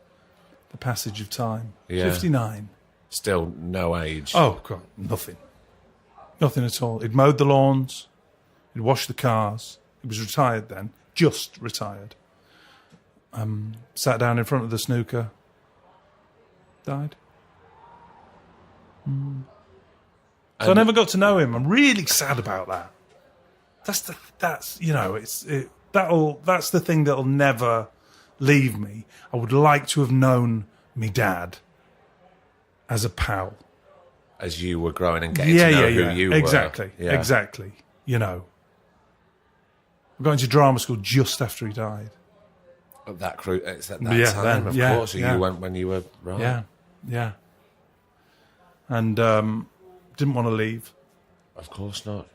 The passage of time.
Yeah.
59.
Still no age.
Oh, God, nothing. Nothing at all. He'd mowed the lawns. He'd washed the cars. He was retired then. Just retired. Sat down in front of the snooker. Died. So I never got to know him. I'm really sad about that. That's the thing that'll never leave me. I would like to have known me dad as a pal.
As you were growing and getting to know who you were.
Exactly. I got into drama school just after he died.
That crew, it's at that time,
then,
of course. So you went when you were right.
Yeah. And didn't want to leave.
Of course not.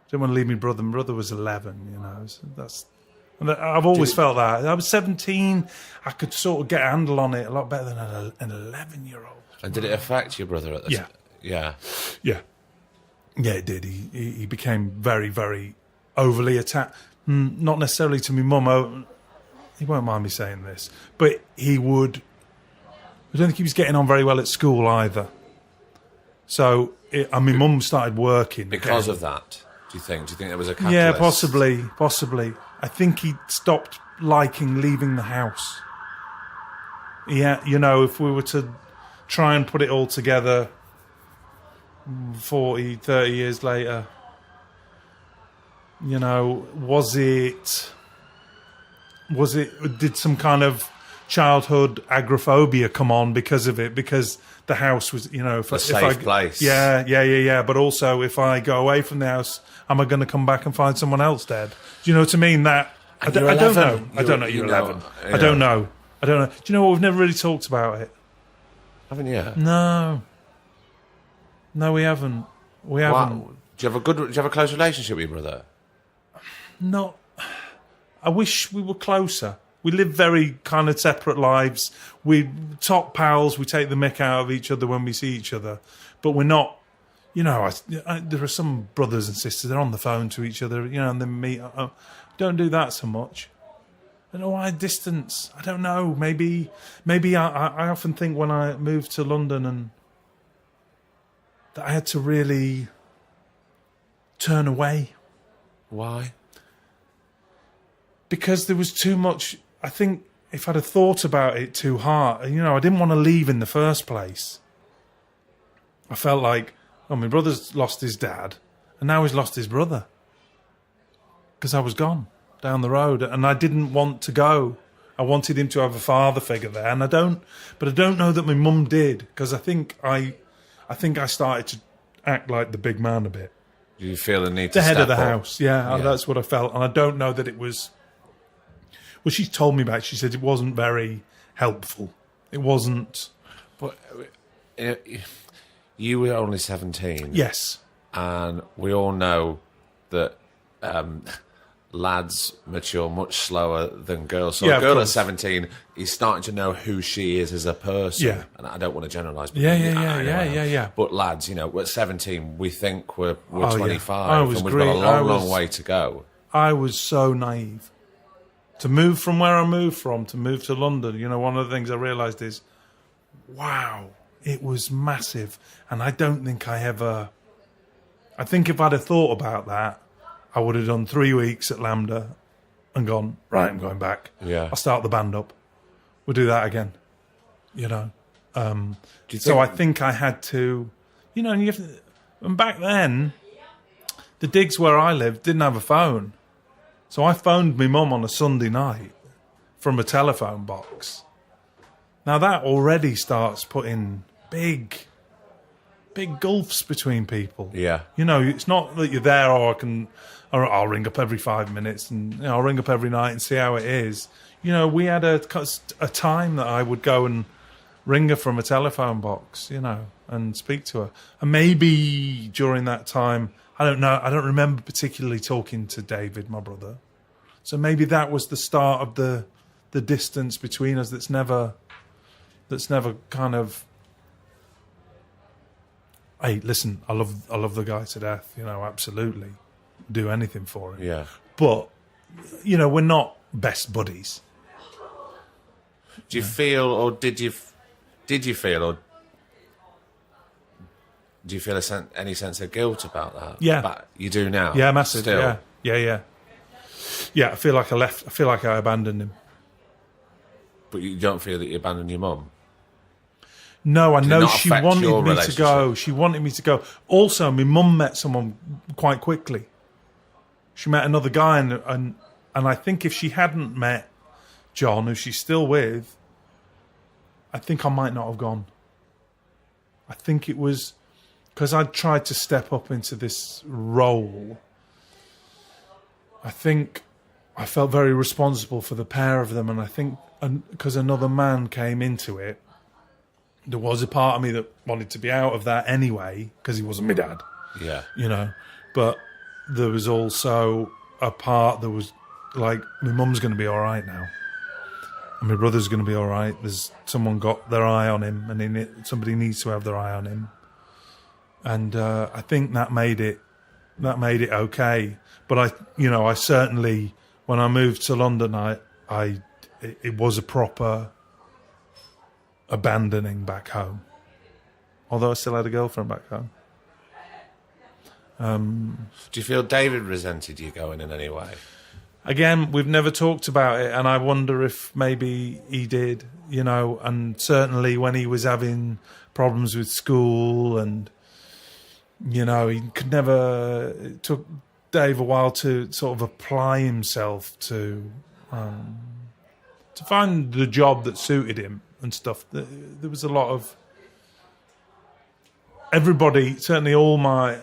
Didn't want to leave my brother. My brother was 11, So I've always felt that. I was 17. I could sort of get a handle on it a lot better than an 11-year-old.
And did it affect your brother at the time? Yeah.
Yeah, it did. He became very, very overly attached. Not necessarily to my mum. He won't mind me saying this. But he would... I don't think he was getting on very well at school either. So, my mum started working.
Because of that, do you think? Do you think there was a catalyst?
Yeah, possibly. I think he stopped liking leaving the house. Yeah, if we were to try and put it all together 40, 30 years later, did some kind of childhood agoraphobia come on because of it? Because the house was,
a safe place.
Yeah. But also, if I go away from the house, am I going to come back and find someone else dead? Do you know what I mean? That I don't know. I don't know. You're 11. I don't know. Do you know what? We've never really talked about it.
Haven't you?
No, we haven't.
Do you have a close relationship with your brother?
No. I wish we were closer. We live very kind of separate lives. We top pals. We take the mick out of each other when we see each other, but we're not. You know, there are some brothers and sisters. They're on the phone to each other. You know, and they meet. Don't do that so much. I don't know why distance. I don't know. Maybe I often think when I moved to London and that I had to really turn away.
Why?
Because there was too much. I think if I'd have thought about it too hard, you know, I didn't want to leave in the first place. I felt like, oh, my brother's lost his dad, and now he's lost his brother. Because I was gone down the road, and I didn't want to go. I wanted him to have a father figure there, and I don't know that my mum did, because I think I started to act like the big man a bit.
Do you feel the need to
the head
step
of the
up?
house? Yeah, that's what I felt, and I don't know that it was. Well, she told me about it. She said it wasn't very helpful. It wasn't.
But you were only 17.
Yes.
And we all know that lads mature much slower than girls. So
Yeah,
a
of
girl at
course.
17 is starting to know who she is as a person.
Yeah.
And I don't want to generalise. But
Yeah.
I know. But lads, you know, at 17, we think we're
Oh, yeah.
25.
I was
and we've
great.
got a long way to go.
I was so naive. To move from where I moved from, to move to London, you know, one of the things I realised is, wow, it was massive. And I don't think I think if I'd have thought about that, I would have done 3 weeks at Lambda and gone, right, I'm going back.
Yeah.
I'll start the band up. We'll do that again, you know.
So
I think I had to, you know, and back then, the digs where I lived didn't have a phone. So I phoned my mum on a Sunday night from a telephone box. Now that already starts putting big gulfs between people.
Yeah.
You know, it's not that you're there or I'll ring up every 5 minutes and, you know, I'll ring up every night and see how it is. You know, we had a time that I would go and ring her from a telephone box, you know, and speak to her. And maybe during that time, I don't know, I don't remember particularly talking to David, my brother. So maybe that was the start of the distance between us that's never kind of, hey, listen, I love the guy to death, you know, absolutely. Do anything for him.
Yeah.
But, you know, we're not best buddies.
Do you feel, or did you feel, or do you feel any sense of guilt about that?
Yeah.
But you do now?
Yeah, massive.
Still?
Yeah. Yeah, I feel like I left. I feel like I abandoned him.
But you don't feel that you abandoned your mum?
No, I
Did it
know
not
she
affect
wanted
your
me to
relationship?
go. She wanted me to go. Also, my mum met someone quite quickly. She met another guy, and I think if she hadn't met John, who she's still with, I think I might not have gone. I think it was because I'd tried to step up into this role. I think I felt very responsible for the pair of them, and I think because another man came into it, there was a part of me that wanted to be out of that anyway, because he wasn't my dad.
Yeah.
You know, but there was also a part that was like, my mum's going to be all right now, and my brother's going to be all right. There's someone got their eye on him, and somebody needs to have their eye on him, and I think that made it okay. But I certainly, when I moved to London, it was a proper abandoning back home. Although I still had a girlfriend back home.
Do you feel David resented you going in any way?
Again, we've never talked about it, and I wonder if maybe he did, you know, and certainly when he was having problems with school and, you know, it took Dave a while to sort of apply himself to find the job that suited him and stuff. There was a lot of everybody, certainly all my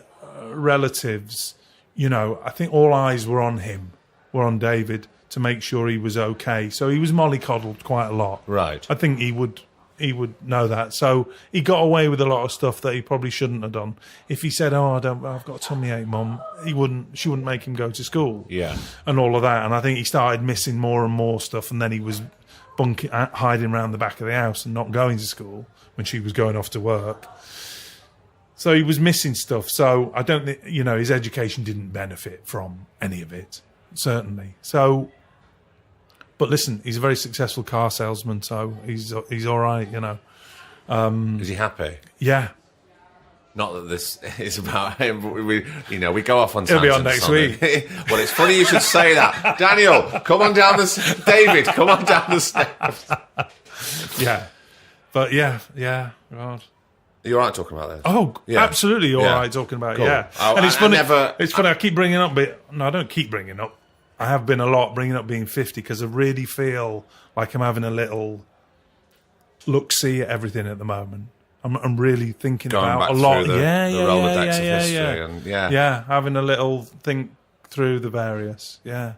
relatives, you know, I think all eyes were on him, were on David, to make sure he was okay. So he was mollycoddled quite a lot.
Right.
I think he would would know that. So he got away with a lot of stuff that he probably shouldn't have done. If he said, "Oh, I've got a tummy ache, Mum," she wouldn't make him go to school.
Yeah.
And all of that. And I think he started missing more and more stuff, and then he was hiding around the back of the house and not going to school when she was going off to work. So he was missing stuff. So I don't think, his education didn't benefit from any of it, certainly. So, but listen, he's a very successful car salesman, so he's all right,
Is he happy?
Yeah.
Not that this is about him, but we go off on
He'll
tangents.
be on next week.
Well, it's funny you should say that. Daniel, come on down the... David, come on down the steps.
Yeah. But yeah, God.
You're all right talking about this?
Oh,
yeah.
Absolutely all
Yeah.
right talking about it,
Cool.
yeah.
Oh,
and it's funny, I keep bringing up, no, I don't keep bringing up. I have been a lot bringing up being 50 because I really feel like I'm having a little look-see at everything at the moment. I'm really thinking
Going
about
back
a lot.
through the Rolodex of history.
Yeah.
And
Yeah, having a little think through the various, yeah.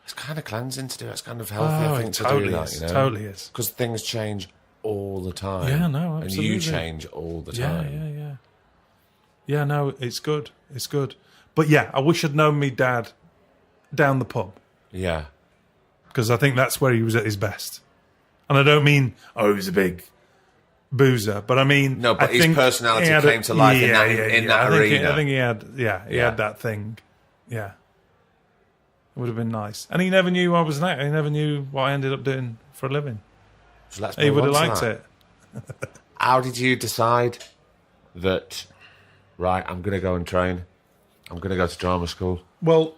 It's kind of cleansing to do it. It's kind of healthy, I think,
it
to
totally
do that.
is, totally is.
Because things change all the time.
Yeah, no, absolutely.
And you change all the time.
Yeah. Yeah, no, it's good. It's good. But yeah, I wish I'd known me dad down the pub.
Yeah.
Because I think that's where he was at his best. And I don't mean, he was a big boozer, but I mean...
No, but
I
his
think
personality came to life in that arena.
I think he had that thing. Yeah. It would have been nice. And he never knew I was that. He never knew what I ended up doing for a living.
So let's
He
move
would have
on to
liked
that.
it.
How did you decide that, right, I'm going to go and train. I'm going to go to drama school.
Well,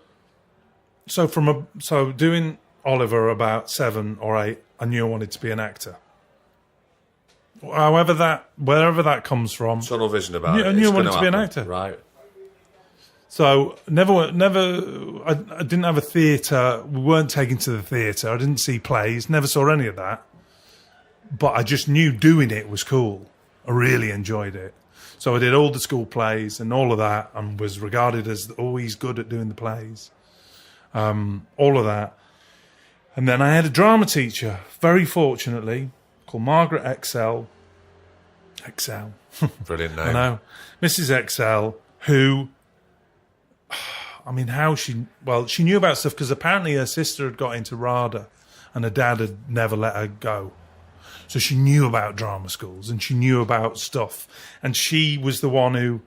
so doing Oliver about 7 or 8, I knew I wanted to be an actor. Wherever that comes from,
Tunnel vision about it.
I knew I
It's
wanted
gonna
to be an
happen.
actor.
Right.
So I didn't have a theatre. We weren't taken to the theatre. I didn't see plays. Never saw any of that. But I just knew doing it was cool. I really enjoyed it. So I did all the school plays and all of that, and was regarded as always good at doing the plays. All of that. And then I had a drama teacher, very fortunately, called Margaret Excel.
Brilliant name.
I know. Mrs. Excel, who, I mean, she knew about stuff because apparently her sister had got into RADA and her dad had never let her go. So she knew about drama schools and she knew about stuff. And she was the one who,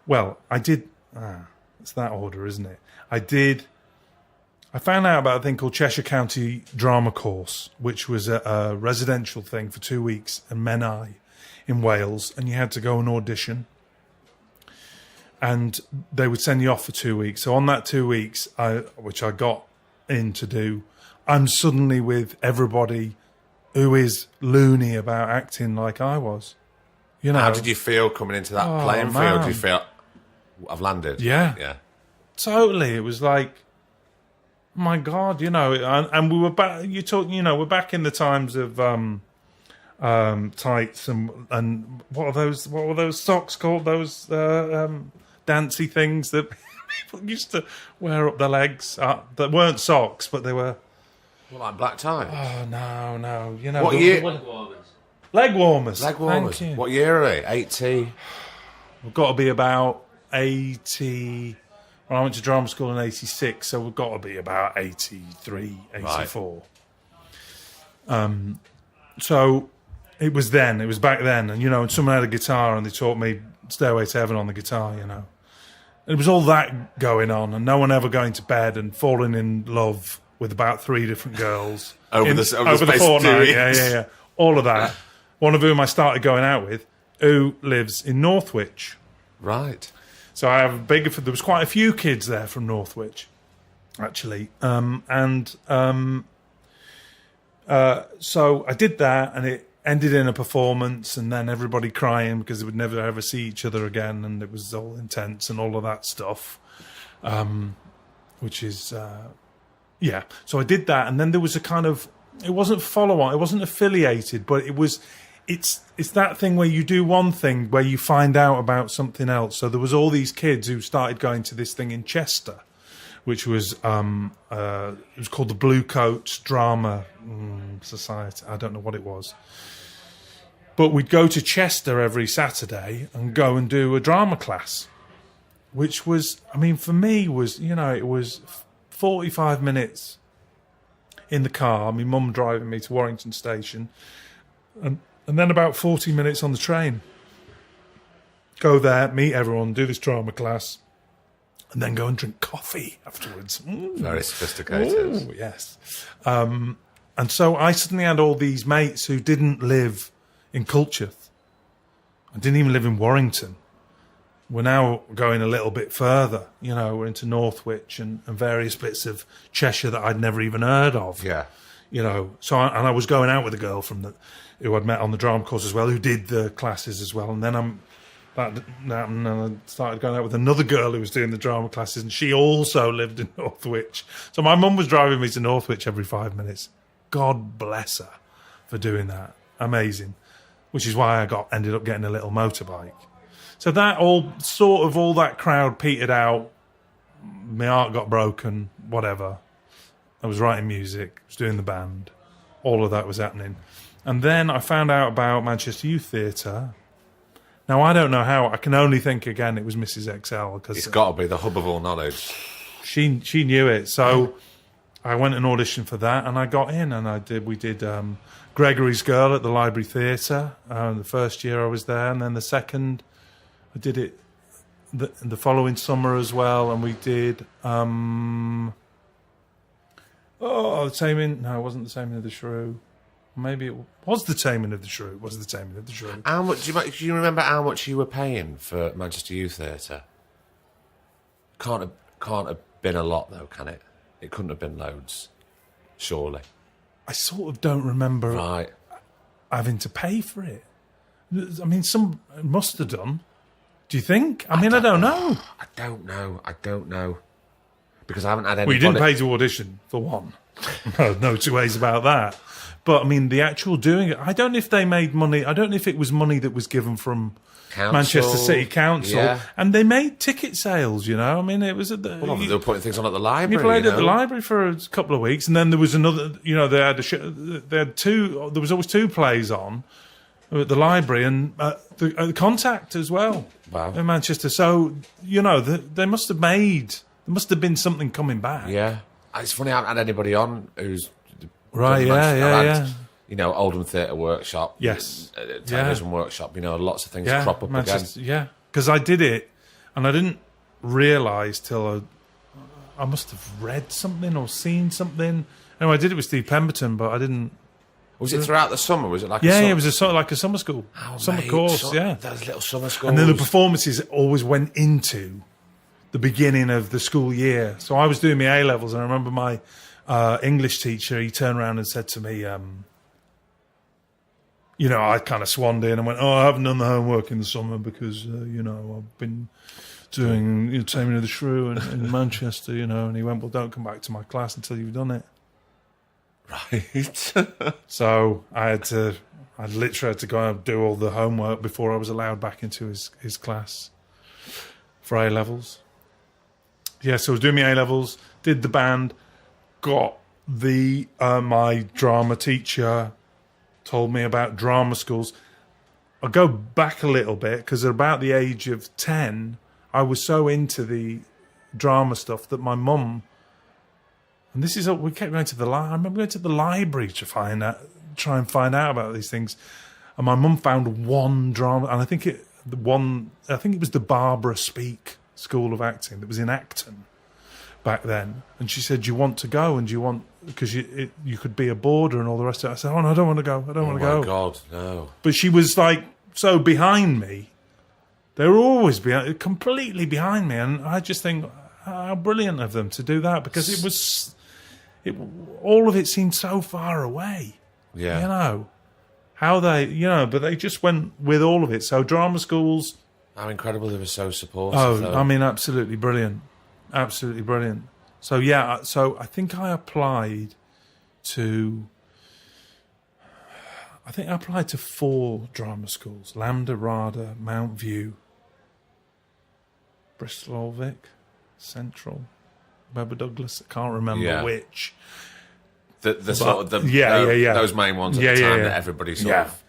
it's that order, isn't it? I found out about a thing called Cheshire County Drama Course, which was a residential thing for 2 weeks in Menai in Wales, and you had to go and audition. And they would send you off for 2 weeks. So on that 2 weeks, which I got in to do, I'm suddenly with everybody who is loony about acting like I was.
How did you feel coming into that playing field? Did you feel, I've landed?
Yeah. Totally. It was like, my God, and we were back. We're back in the times of tights and what were those socks called? Those dancy things that people used to wear up their legs. That weren't socks, but they were.
What, like black ties?
Oh no!
What year?
Leg warmers.
Leg warmers.
Thank you.
What year are they? 80.
We've got to be about 80. Well, I went to drama school in 86, so we've got to be about 83, 84. Right. So it was back then. And, someone had a guitar and they taught me Stairway to Heaven on the guitar, And it was all that going on and no one ever going to bed and falling in love with about 3 different girls.
over the
fortnight. Yeah. All of that. One of whom I started going out with, who lives in Northwich.
Right.
So I have there was quite a few kids there from Northwich, actually. So I did that and it ended in a performance and then everybody crying because they would never ever see each other again and it was all intense and all of that stuff, which is, yeah. So I did that and then there was a kind of, it wasn't follow-on, it wasn't affiliated, but it's that thing where you do one thing where you find out about something else. So there was all these kids who started going to this thing in Chester, which was it was called the Blue Coats Drama Society. I don't know what it was. But we'd go to Chester every Saturday and go and do a drama class, which was, I mean, for me was, it was 45 minutes in the car, my mum driving me to Warrington Station, and then about 40 minutes on the train. Go there, meet everyone, do this drama class, and then go and drink coffee afterwards.
Very sophisticated.
Ooh, yes. And so I suddenly had all these mates who didn't live in Culcheth. I didn't even live in Warrington. We're now going a little bit further. We're into Northwich and various bits of Cheshire that I'd never even heard of.
Yeah.
So I was going out with a girl who I'd met on the drama course as well, who did the classes as well. And then and I started going out with another girl who was doing the drama classes, and she also lived in Northwich. So my mum was driving me to Northwich every 5 minutes. God bless her for doing that. Amazing. Which is why I ended up getting a little motorbike. So that all that crowd petered out. My heart got broken, whatever. I was writing music, I was doing the band. All of that was happening. And then I found out about Manchester Youth Theatre. Now, I don't know how. I can only think, again, it was Mrs. XL. Cause
it's got to be the hub of all knowledge.
She knew it. So I went and auditioned for that, and I got in, and we did Gregory's Girl at the Library Theatre. The first year I was there, and then the second, I did it the following summer as well, and we did... the Taming... No, it wasn't the Taming of the Shrew. Maybe it was the Taming of the Shrew. It was the Taming of the Shrew.
How much do you remember how much you were paying for Manchester Youth Theatre? Can't have been a lot though, can it? It couldn't have been loads, surely.
I sort of don't remember having to pay for it. I mean, some must have done. Do you think? I don't know.
I don't know. Because I haven't had any.
Well, you didn't pay to audition, for one. No two ways about that. But, I mean, the actual doing it, I don't know if they made money. I don't know if it was money that was given from Manchester City Council. Yeah. And they made ticket sales, I mean, it was at the...
Well, they were putting things on at the library.
You played at the library for a couple of weeks, and then there was another... They had two... There was always two plays on at the library, and the Contact as well.
Wow.
In Manchester. So, they must have made... There must have been something coming back.
Yeah. It's funny, I haven't had anybody on who's...
Right, yeah.
Oldham Theatre Workshop.
Yes.
Television Workshop, lots of things crop up
Manchester,
again.
Yeah, because I did it, and I didn't realise till I must have read something or seen something. Anyway, I did it with Steve Pemberton, but I didn't...
Was it throughout the summer? Was it like
it was like a summer school. Summer course, yeah.
Those little summer schools.
And then the performances always went into the beginning of the school year. So I was doing my A-levels, and I remember my... English teacher, he turned around and said to me, I kind of swanned in and went, I haven't done the homework in the summer because, I've been doing Taming of the Shrew in Manchester, and he went, well, don't come back to my class until you've done it.
Right.
So I literally had to go and do all the homework before I was allowed back into his class for A-levels. Yeah, so I was doing my A-levels, did the band, got my drama teacher told me about drama schools. I'll go back a little bit because at about the age of 10, I was so into the drama stuff that my mum, and this is we kept going to the library. I remember going to the library to try and find out about these things, and my mum found one drama, and I think it was the Barbara Speake School of Acting that was in Acton back then, and she said, "Do you want to go? And do you want because you could be a boarder and all the rest of it?" I said, "Oh no, I don't want to go. I don't want to go."
Oh my God, no!
But she was like so behind me. They were always completely behind me, and I just think how brilliant of them to do that because all of it seemed so far away.
Yeah,
how they, but they just went with all of it. So drama schools,
how incredible they were, so supportive.
Oh, I mean, absolutely brilliant. Absolutely brilliant. So, I think I applied to 4 drama schools. Lambda, RADA, Mount View, Bristol Old Vic, Central, Webber Douglas. I can't remember which.
Those main ones at the time that everybody sort of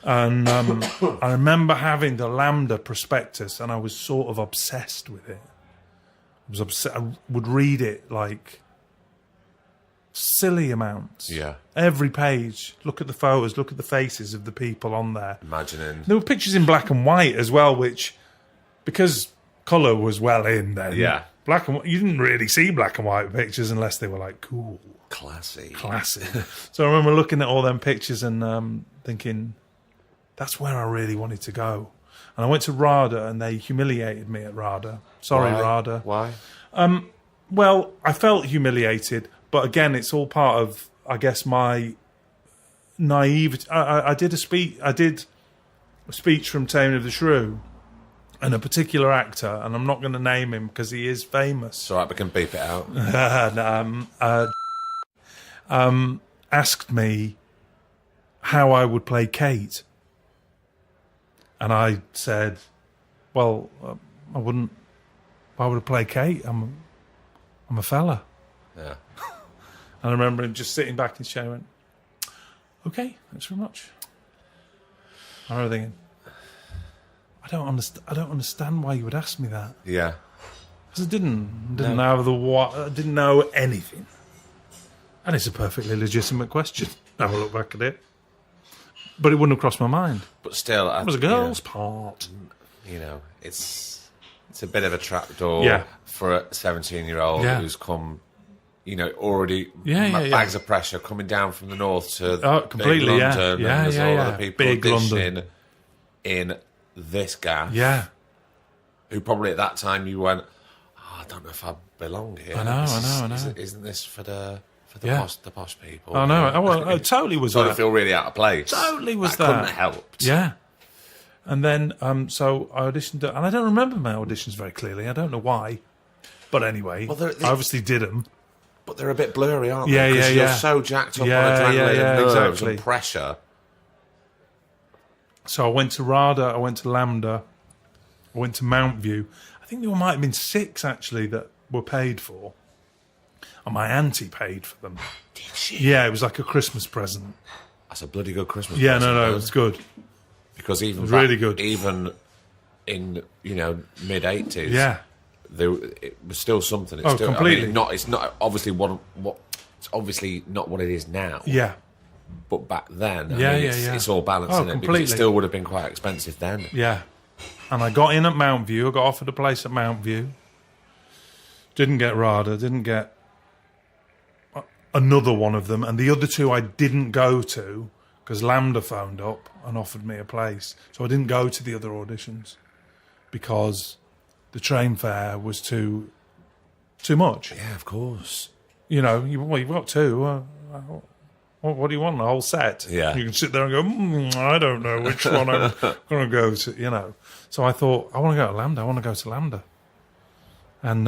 And I remember having the Lambda prospectus, and I was sort of obsessed with it. I would read it like silly amounts.
Yeah.
Every page. Look at the photos. Look at the faces of the people on there.
Imagining.
There were pictures in black and white as well, which, because colour was well in then.
Yeah.
Black and you didn't really see black and white pictures unless they were like cool,
Classy.
So I remember looking at all them pictures and thinking, that's where I really wanted to go. And I went to RADA and they humiliated me at RADA. Sorry,
Why?
RADA.
Why?
Well, I felt humiliated, but again, it's all part of, I guess, my naivety. I did a speech. I did a speech from Taming of the Shrew, and a particular actor, and I'm not going to name him because he is famous.
It's all right, we can beep it out.
Asked me how I would play Kate, and I said, "Well, I wouldn't. Why would I play Kate? I'm a fella."
Yeah.
And I remember him just sitting back in his chair and went, "Okay, thanks very much." I remember thinking, I don't understand why you would ask me that.
Yeah.
Because I didn't have I didn't know anything. And it's a perfectly legitimate question. Now I look back at it. But it wouldn't have crossed my mind.
But still,
It was a girl's part.
You know, it's a bit of a trapdoor
Yeah.
for a 17-year-old
Yeah.
who's come, you know, already
Yeah.
bags of pressure coming down from the north to
completely,
big
yeah.
London.
Yeah,
and there's
yeah,
all
yeah.
other people
Big
auditioning in this gaff.
Yeah.
Who probably at that time you went, I don't know if I belong here.
I know.
Isn't this for the
Yeah.
posh people?
I know. I totally was
Sort
that.
of feel really out of place.
Totally was
that.
that.
Couldn't have helped.
Yeah. And then, so I auditioned, and I don't remember my auditions very clearly. I don't know why. But anyway, I obviously did them.
But they're a bit blurry, aren't
Yeah,
they? Because
yeah.
you're so jacked up
Yeah,
on adrenaline
yeah,
and nerves
exactly.
and pressure.
So I went to RADA, I went to Lambda, I went to Mount View. I think there might have been 6, actually, that were paid for. And my auntie paid for them.
Did she?
Yeah, it was like a Christmas present.
That's a bloody good Christmas
Yeah,
present.
no,
though.
it's good.
Because even
was really good.
Even in mid-80s,
Yeah.
it was still something. It's still,
completely.
I mean, it's not obviously what it's obviously not what it is now.
Yeah.
But back then,
Yeah,
it's all balancing it because
completely.
it still would have been quite expensive then.
Yeah. And I got in at Mount View. I got offered a place at Mount View. Didn't get RADA. Didn't get another one of them. And the other 2 I didn't go to because Lambda phoned up and offered me a place. So I didn't go to the other auditions because the train fare was too much.
Yeah, of course.
You know, you've got 2. What do you want? A whole set?
Yeah.
You can sit there and go, I don't know which one I'm going to go to, you know. So I thought, I want to go to Lambda. I want to go to Lambda. And,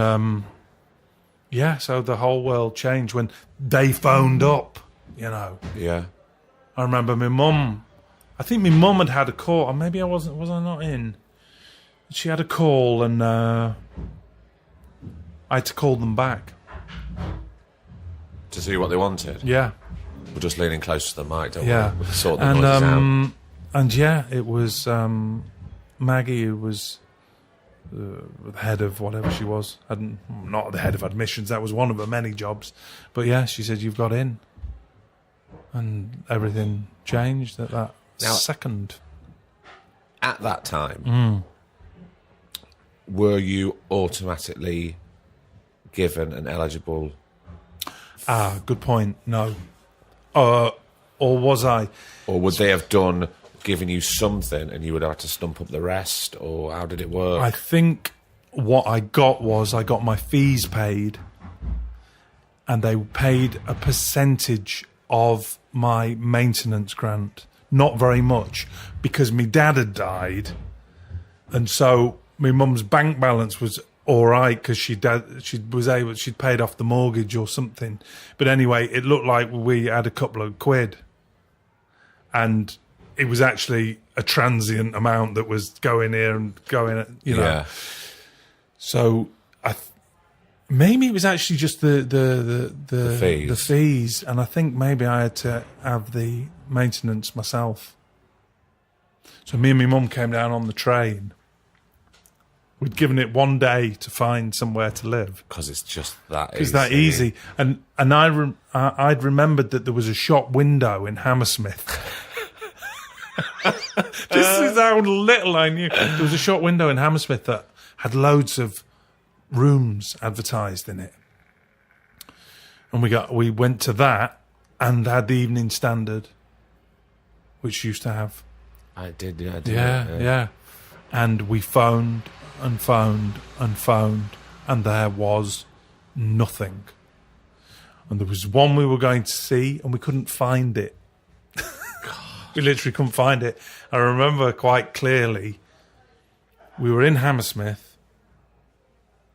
so the whole world changed when they phoned up, you know.
Yeah.
I remember my mum, I think my mum had a call, or maybe was I not in? She had a call and I had to call them back.
To see what they wanted.
Yeah.
We're just leaning close to the mic, don't
Yeah.
we? We'll sort the noises out.
And yeah, it was Maggie who was the head of whatever she was. Not the head of admissions, that was one of her many jobs. But yeah, she said, you've got in. And everything changed at that second.
At that time, were you automatically given an eligible...
Good point. No. Or was I?
Or would they have given you something and you would have to stump up the rest? Or how did it work?
I think what I got was I got my fees paid and they paid a percentage of my maintenance grant. Not very much because my dad had died and so my mum's bank balance was all right because she'd paid off the mortgage or something. But anyway, it looked like we had a couple of quid. And it was actually a transient amount that was going here and going, you know.
Yeah.
So maybe it was actually just the
fees.
the fees, and I think maybe I had to have the maintenance myself. So me and my mum came down on the train. We'd given it 1 day to find somewhere to live.
Because it's just that easy.
It's that easy. And I'd remembered that there was a shop window in Hammersmith. This is how little I knew. There was a shop window in Hammersmith that had loads of rooms advertised in it. And we went to that and had the Evening Standard, which used to have.
I did.
Yeah. And we phoned and phoned and phoned, and there was nothing. And there was one we were going to see, and we couldn't find it. We literally couldn't find it. I remember quite clearly, we were in Hammersmith,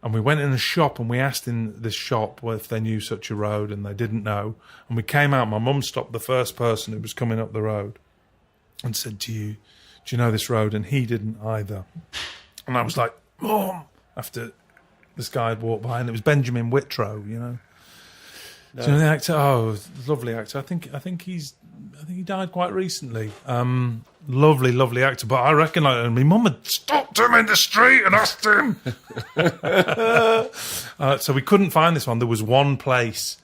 and we went in a shop, and we asked in this shop if they knew such a road, and they didn't know. And we came out, my mum stopped the first person who was coming up the road and said, do you know this road? And he didn't either. And I was like, Mum, after this guy had walked by, and it was Benjamin Whitrow, you know. No. Do you know the actor? Oh, lovely actor. I think he died quite recently. Lovely actor. But I reckon my mum had stopped him in the street and asked him. So we couldn't find this one. There was one place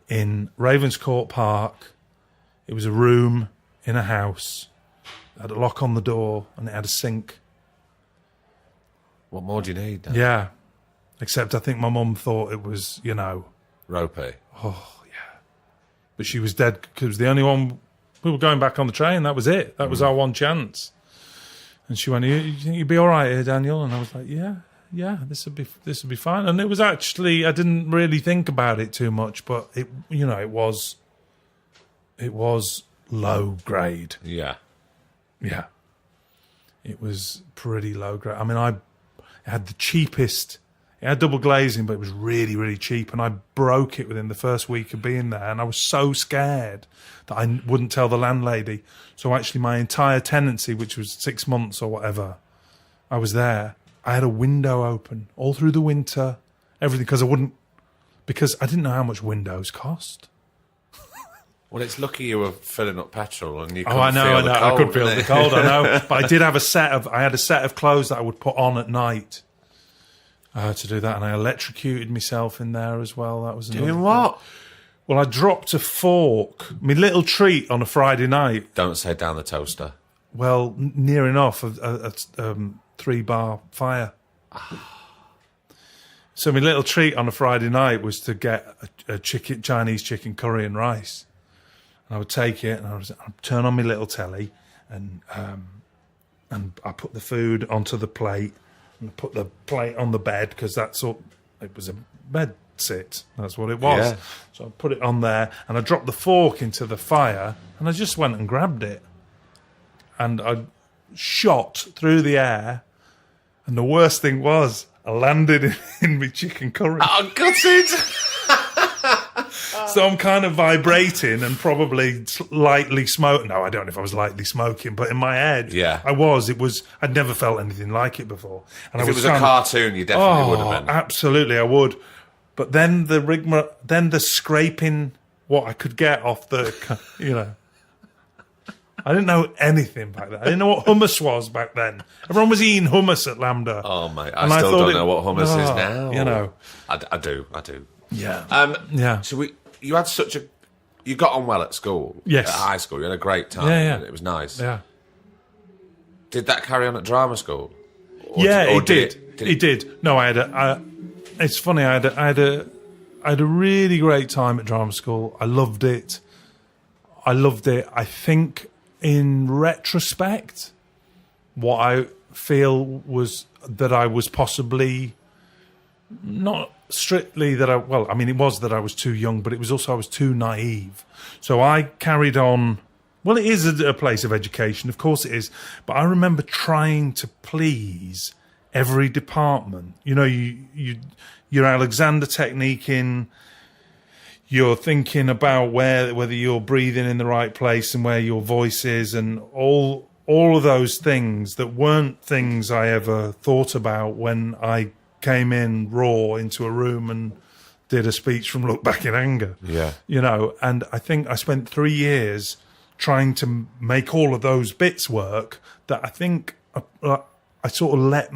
in Ravenscourt Park. It was a room in a house. It had a lock on the door and it had a sink.
What more do you need, Dan?
Yeah. Except I think my mum thought it was,
ropey.
Oh, yeah. But she was dead because it was the only one. We were going back on the train. That was it. That was our one chance. And she went, you think you'd be all right here, Daniel? And I was like, yeah, this would be fine. And it was actually, I didn't really think about it too much, but it was low grade.
Yeah.
Yeah. It was pretty low grade. I mean, it had the cheapest. It had double glazing, but it was really, really cheap. And I broke it within the first week of being there. And I was so scared that I wouldn't tell the landlady. So actually my entire tenancy, which was 6 months or whatever, I was there. I had a window open all through the winter, everything, because I didn't know how much windows cost.
Well, it's lucky you were filling up petrol and you couldn't
I know.
feel the cold.
I could feel the cold, I know. But I did have a set of clothes that I would put on at night. To do that, and I electrocuted myself in there as well. That was
doing what?
Well, I dropped a fork, my little treat on a Friday night.
Don't say down the toaster.
Well, near enough, a 3-bar fire. So my little treat on a Friday night was to get a Chinese chicken curry and rice. And I would take it and I'd turn on my little telly, and I put the food onto the plate. And put the plate on the bed because it was a bed sit. That's what it was. Yeah. So I put it on there and I dropped the fork into the fire and I just went and grabbed it. And I shot through the air. And the worst thing was I landed in my chicken curry.
Oh, gutted!
So I'm kind of vibrating and probably lightly smoking. No, I don't know if I was lightly smoking, but in my head,
yeah,
I was. I'd never felt anything like it before. And
if it was a cartoon, you definitely would have been.
Absolutely, I would. But then the scraping what I could get off the, I didn't know anything back then. I didn't know what hummus was back then. Everyone was eating hummus at Lambda.
Oh, mate, I still don't know what hummus is now. I do.
Yeah.
Yeah. So you had you got on well at school.
Yes.
At high school. You had a great time.
Yeah.
It was nice.
Yeah.
Did that carry on at drama school?
It did. No, it's funny. I had a really great time at drama school. I loved it. I think in retrospect, what I feel was that I was possibly not strictly it was that I was too young, but it was also I was too naive. So I carried on. Well, it is a place of education, of course it is. But I remember trying to please every department. Your Alexander technique in. You're thinking about whether you're breathing in the right place and where your voice is, and all of those things that weren't things I ever thought about when I came in raw into a room and did a speech from Look Back in Anger.
Yeah.
And I think I spent 3 years trying to make all of those bits work that I think I sort of let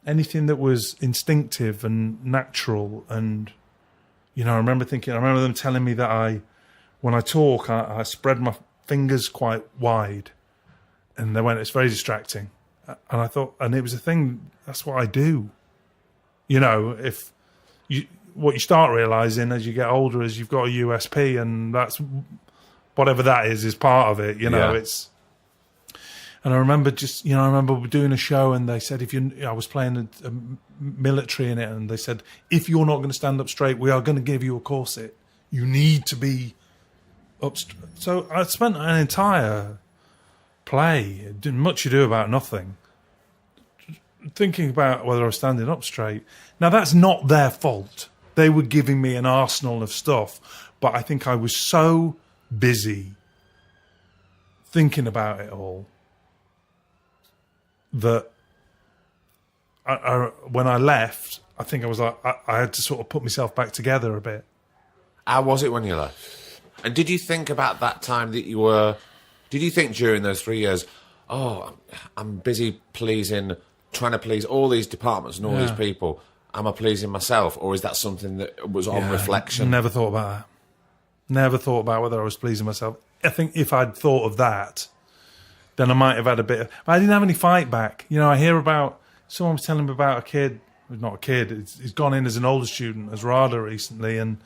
anything that was instinctive and natural. And, I remember them telling me that when I talk, I spread my fingers quite wide. And they went, it's very distracting. And I thought, and it was a thing, that's what I do. What you start realising as you get older is you've got a USP, and that's whatever that is part of it. It's. And I remember doing a show, and they said I was playing a military in it, and they said if you're not going to stand up straight, we are going to give you a corset. You need to be up. So I spent an entire play, much ado about nothing, thinking about whether I was standing up straight. Now that's not their fault. They were giving me an arsenal of stuff, but I think I was so busy thinking about it all that when I left, I think I was like, I had to sort of put myself back together a bit.
How was it when you left? And did you think about that time that did you think during those 3 years, I'm busy trying to please all these departments and all these people, am I pleasing myself? Or is that something that was on reflection?
Never thought about that. Never thought about whether I was pleasing myself. I think if I'd thought of that, then I might have had a bit of... But I didn't have any fight back. I hear about... Someone was telling me about a kid... Not a kid. He's gone in as an older student, as RADA recently, and,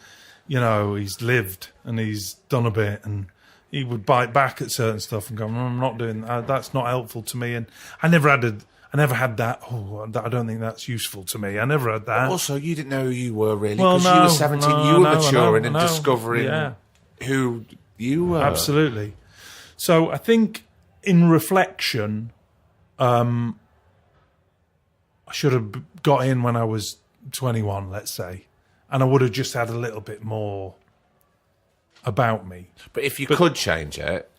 he's lived and he's done a bit, and he would bite back at certain stuff and go, I'm not doing that. That's not helpful to me. And I never had that, I don't think that's useful to me. I never had that.
Also, you didn't know who you were, really, because you were 17. You were maturing and discovering who you were.
Absolutely. So I think... in reflection, I should have got in when I was 21, let's say, and I would have just had a little bit more about me.
But if you could change it,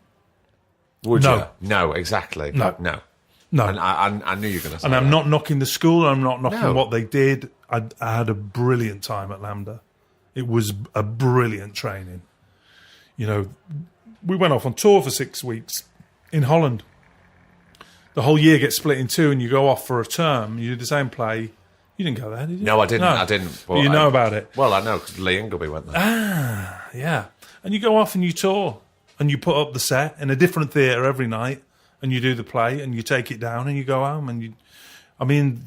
would you? No, exactly.
No.
And I knew you were going to say
And I'm
that.
not knocking the school, I'm not knocking what they did. I had a brilliant time at Lambda. It was a brilliant training. We went off on tour for 6 weeks. In Holland, the whole year gets split in two, and you go off for a term. You do the same play. You didn't go there, did you?
No, I didn't. I didn't.
But you know about it.
Well, I know because Lee Ingleby went there.
Yeah. And you go off and you tour, and you put up the set in a different theatre every night, and you do the play, and you take it down, and you go home, and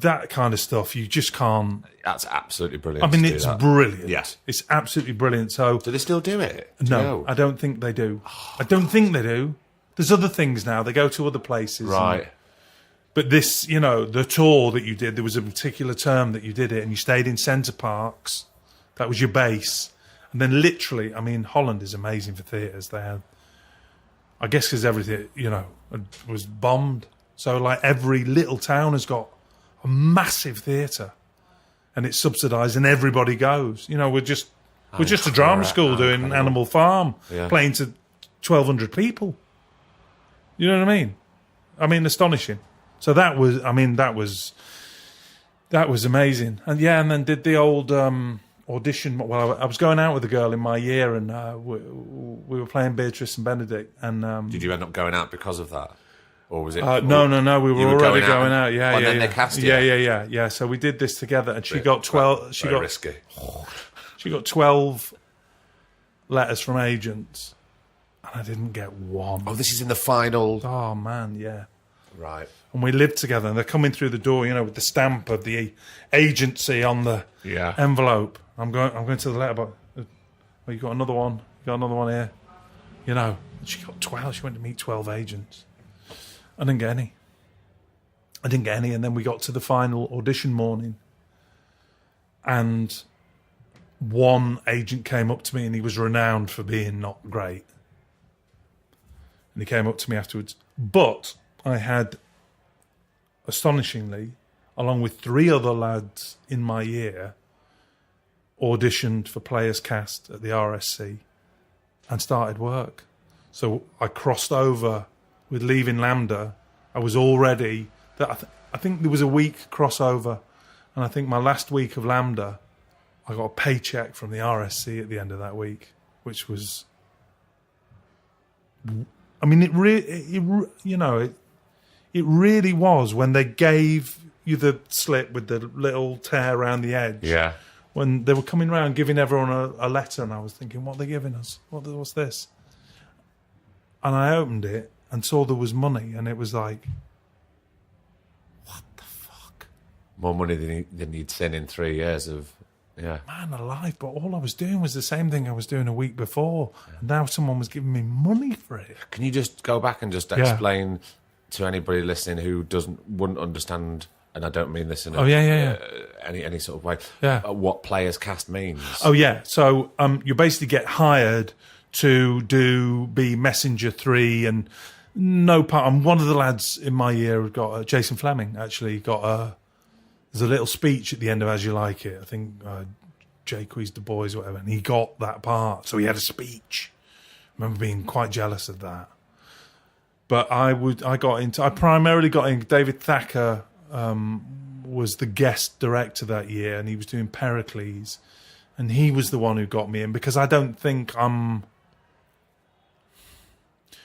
that kind of stuff. You just can't.
That's absolutely brilliant.
It's brilliant.
Yes,
it's absolutely brilliant. So,
do they still do it?
No, I don't think they do. I don't think they do. There's other things now. They go to other places.
Right.
But this, the tour that you did, there was a particular term that you did it, and you stayed in Centre Parks. That was your base. And then literally, Holland is amazing for theatres. They have, I guess because everything, was bombed. So, like, every little town has got a massive theatre. And it's subsidised, and everybody goes. We're just a drama school doing Animal Farm, playing to 1,200 people. You know what I mean? Astonishing. So that was amazing. And and then did the old audition. Well, I was going out with a girl in my year, and we were playing Beatrice and Benedict. And
did you end up going out because of that, or was it?
No. We were already going out. Yeah,
and then they cast you.
Yeah. So we did this together, and she got 12. She got
risky.
She got 12 letters from agents. And I didn't get one.
Oh, this is in the final.
Oh, man, yeah.
Right.
And we lived together, and they're coming through the door, with the stamp of the agency on the envelope. I'm going to the letterbox. You got another one. You got another one here. She got 12. She went to meet 12 agents. I didn't get any. And then we got to the final audition morning, and one agent came up to me, and he was renowned for being not great. And he came up to me afterwards. But I had, astonishingly, along with 3 other lads in my year, auditioned for Players Cast at the RSC and started work. So I crossed over with leaving Lambda. I was already... I think there was a week crossover. And I think my last week of Lambda, I got a paycheck from the RSC at the end of that week, which was I mean, it really was when they gave you the slip with the little tear around the edge.
Yeah.
When they were coming around giving everyone a letter, and I was thinking, what are they giving us? What's this? And I opened it and saw there was money, and it was like, what the fuck?
More money than you'd seen in 3 years of, yeah.
Man alive, but all I was doing was the same thing I was doing a week before. And now someone was giving me money for it.
Can you just go back and just explain to anybody listening who wouldn't understand, and I don't mean this in any sort of way, what players cast means?
Oh, yeah. So you basically get hired to be Messenger 3 and no part. And one of the lads in my year got, Jason Fleming, actually got there's a little speech at the end of As You Like It. I think Jacques Du Bois, whatever, and he got that part. So he had a speech. I remember being quite jealous of that. But I primarily got in. David Thacker was the guest director that year, and he was doing Pericles, and he was the one who got me in, because I don't think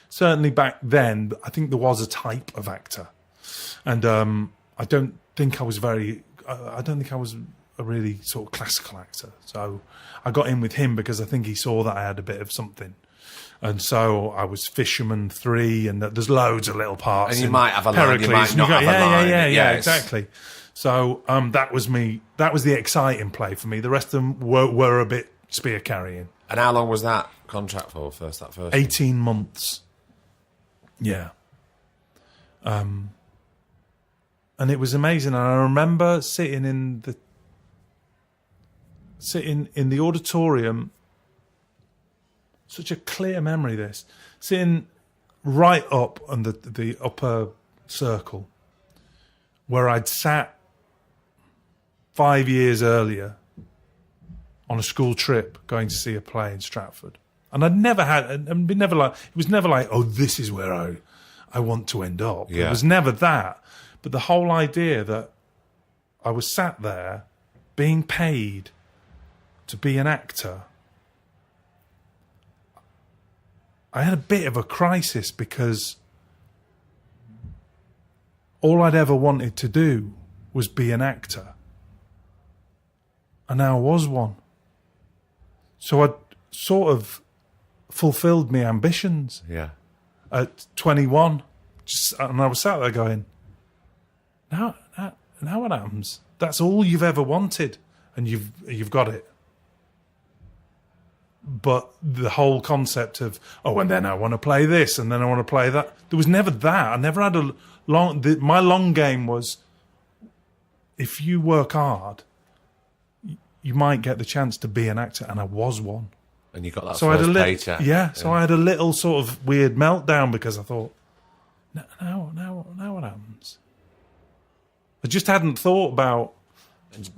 certainly back then, I think there was a type of actor, and I don't think I was a really sort of classical actor. So I got in with him because I think he saw that I had a bit of something. And so I was Fisherman 3, and there's loads of little parts.
And you might have a line, you might not have a line.
Yeah, exactly. So that was me. That was the exciting play for me. The rest of them were a bit spear carrying.
And how long was that contract for? That first
18 months. Yeah. And it was amazing. And I remember sitting in the auditorium. Such a clear memory, this. Sitting right up on the upper circle where I'd sat 5 years earlier on a school trip going to see a play in Stratford. And it was never like, oh, this is where I want to end up.
Yeah.
It was never that. But the whole idea that I was sat there being paid to be an actor, I had a bit of a crisis, because all I'd ever wanted to do was be an actor. And now I was one. So I'd sort of fulfilled my ambitions at 21. And I was sat there going, now what happens? That's all you've ever wanted, and you've got it. But the whole concept of, and then I want to play this, and then I want to play that. There was never that. I never had my long game was, if you work hard, you might get the chance to be an actor, and I was one.
And you got that first paycheck.
Yeah, so I had a little sort of weird meltdown, because I thought, now what happens? I just hadn't thought about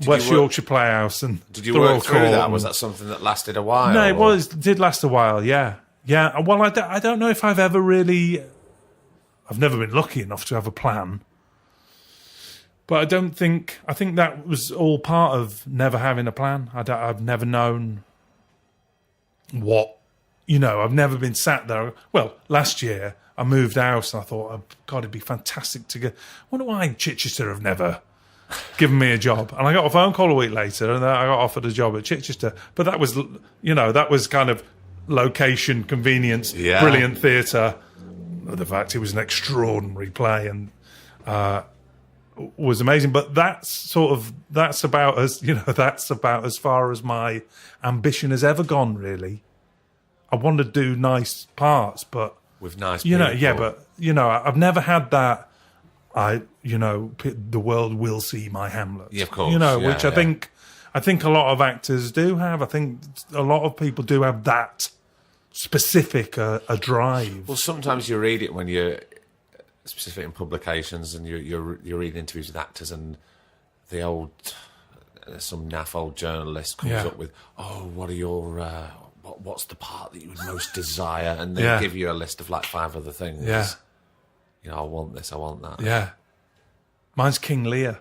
West Yorkshire Playhouse and
did you work through that? Was that something that lasted a while?
No, it did last a while. Yeah. Well, I don't know if I've ever really. I've never been lucky enough to have a plan, but I think that was all part of never having a plan. I've never known what, I've never been sat there. Well, last year I moved house, and I thought, oh, God, it'd be fantastic to get. I wonder why Chichester have never given me a job. And I got a phone call a week later, and I got offered a job at Chichester. But that was kind of location, convenience, brilliant theatre. The fact it was an extraordinary play and was amazing. But that's about as far as my ambition has ever gone, really. I want to do nice parts, but
with nice people.
I've never had that. The world will see my Hamlet.
Yeah, of course.
Which I think a lot of actors do have. I think a lot of people do have that specific a drive.
Well, sometimes you read it when you're specific in publications, and you're reading interviews with actors, and some naff old journalist comes up with, what are your what's the part that you would most desire, and they give you a list of like 5 other things.
Yeah.
I want this, I want that.
Yeah. Mine's King Lear.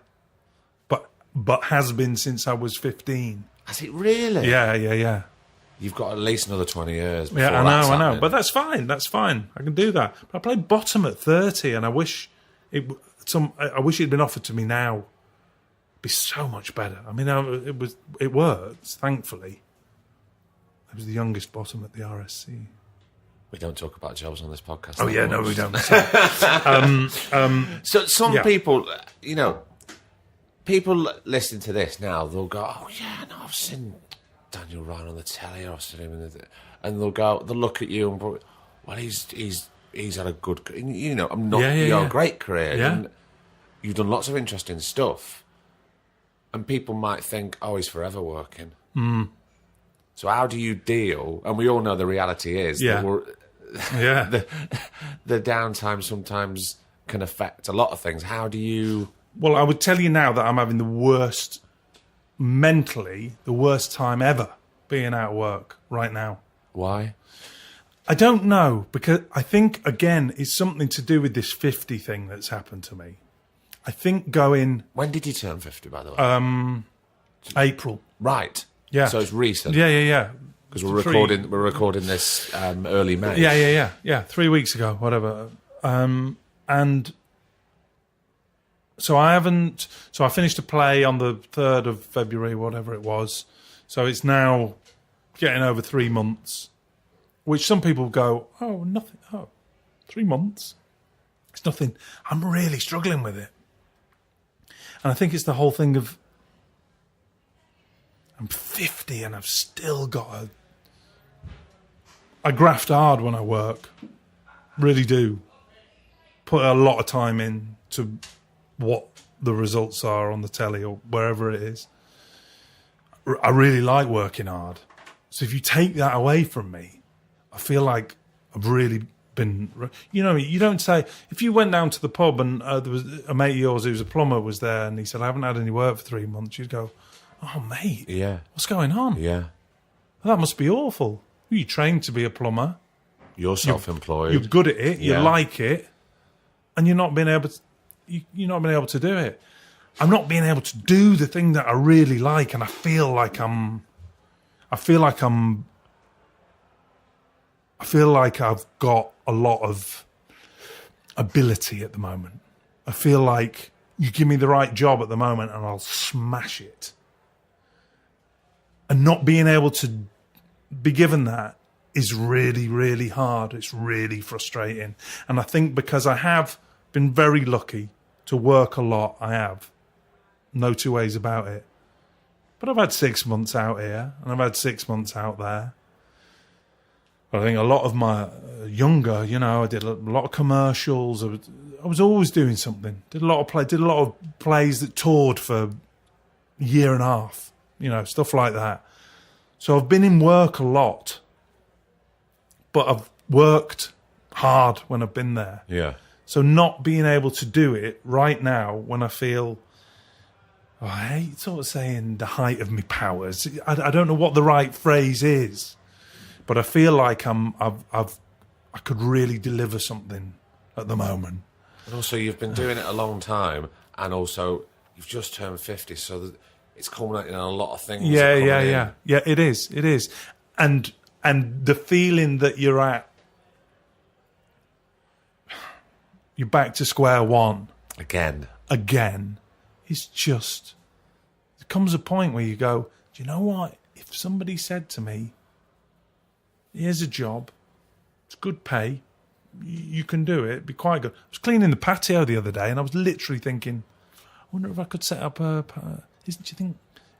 But has been since I was 15.
Has it really?
Yeah.
You've got at least another 20 years before
Yeah, I
that's
know.
happening.
But that's fine. I can do that. But I played bottom at 30, and I wish I wish it had been offered to me now. It'd be so much better. I mean, it worked, thankfully. I was the youngest bottom at the RSC.
We don't talk about jobs on this podcast.
Oh, yeah, no, we don't.
So some people, people listening to this now, they'll go, "Oh yeah, no, I've seen Daniel Ryan on the telly, or I've seen him," and they'll look at you and go, "Well, he's had a good, I'm not your great career.
Yeah.
And you've done lots of interesting stuff, and people might think, oh, he's forever working."
Mm.
So how do you deal? And we all know the reality is that the downtime sometimes can affect a lot of things. How do you?
Well, I would tell you now that I'm having mentally, the worst time ever being out of work right now.
Why?
I don't know, because I think, again, it's something to do with this 50 thing that's happened to me. I think
When did you turn 50, by the way?
April.
Right.
Yeah.
So it's recent.
Yeah.
Because we're recording this early May.
Yeah. 3 weeks ago, whatever. And so I finished a play on the 3rd of February, whatever it was. So it's now getting over 3 months, which some people go, oh, nothing. Oh, 3 months. It's nothing. I'm really struggling with it. And I think it's the whole thing of I'm 50 and I've still got I graft hard when I work. Really do. Put a lot of time in to what the results are on the telly or wherever it is. I really like working hard. So if you take that away from me, I feel like I've really been... you don't say... If you went down to the pub and there was a mate of yours who was a plumber was there and he said, I haven't had any work for 3 months, you'd go, oh, mate, what's going on?
Yeah.
Well, that must be awful. You trained to be a plumber.
You're self-employed.
You're good at it. You like it, and you're not being able to. You're not being able to do it. I'm not being able to do the thing that I really like, and I feel like I've got a lot of ability at the moment. I feel like you give me the right job at the moment, and I'll smash it. And not being able to be given that is really, really hard. It's really frustrating. And I think because I have been very lucky to work a lot, I have. No two ways about it. But I've had 6 months out here and I've had 6 months out there. But I think a lot of my younger, I did a lot of commercials. I was always doing something. Did a lot of plays that toured for a year and a half, stuff like that. So I've been in work a lot, but I've worked hard when I've been there.
Yeah.
So not being able to do it right now when I feel, I hate sort of saying the height of my powers. I don't know what the right phrase is, but I feel like I could really deliver something at the moment.
And also, you've been doing it a long time, and also you've just turned 50, so that it's culminating in a lot of things.
Yeah. It is, and the feeling that you're back to square one
again.
It's just there comes a point where you go, do you know what? If somebody said to me, "Here's a job, it's good pay, you can do it, it'd be quite good." I was cleaning the patio the other day, and I was literally thinking, I wonder if I could set up is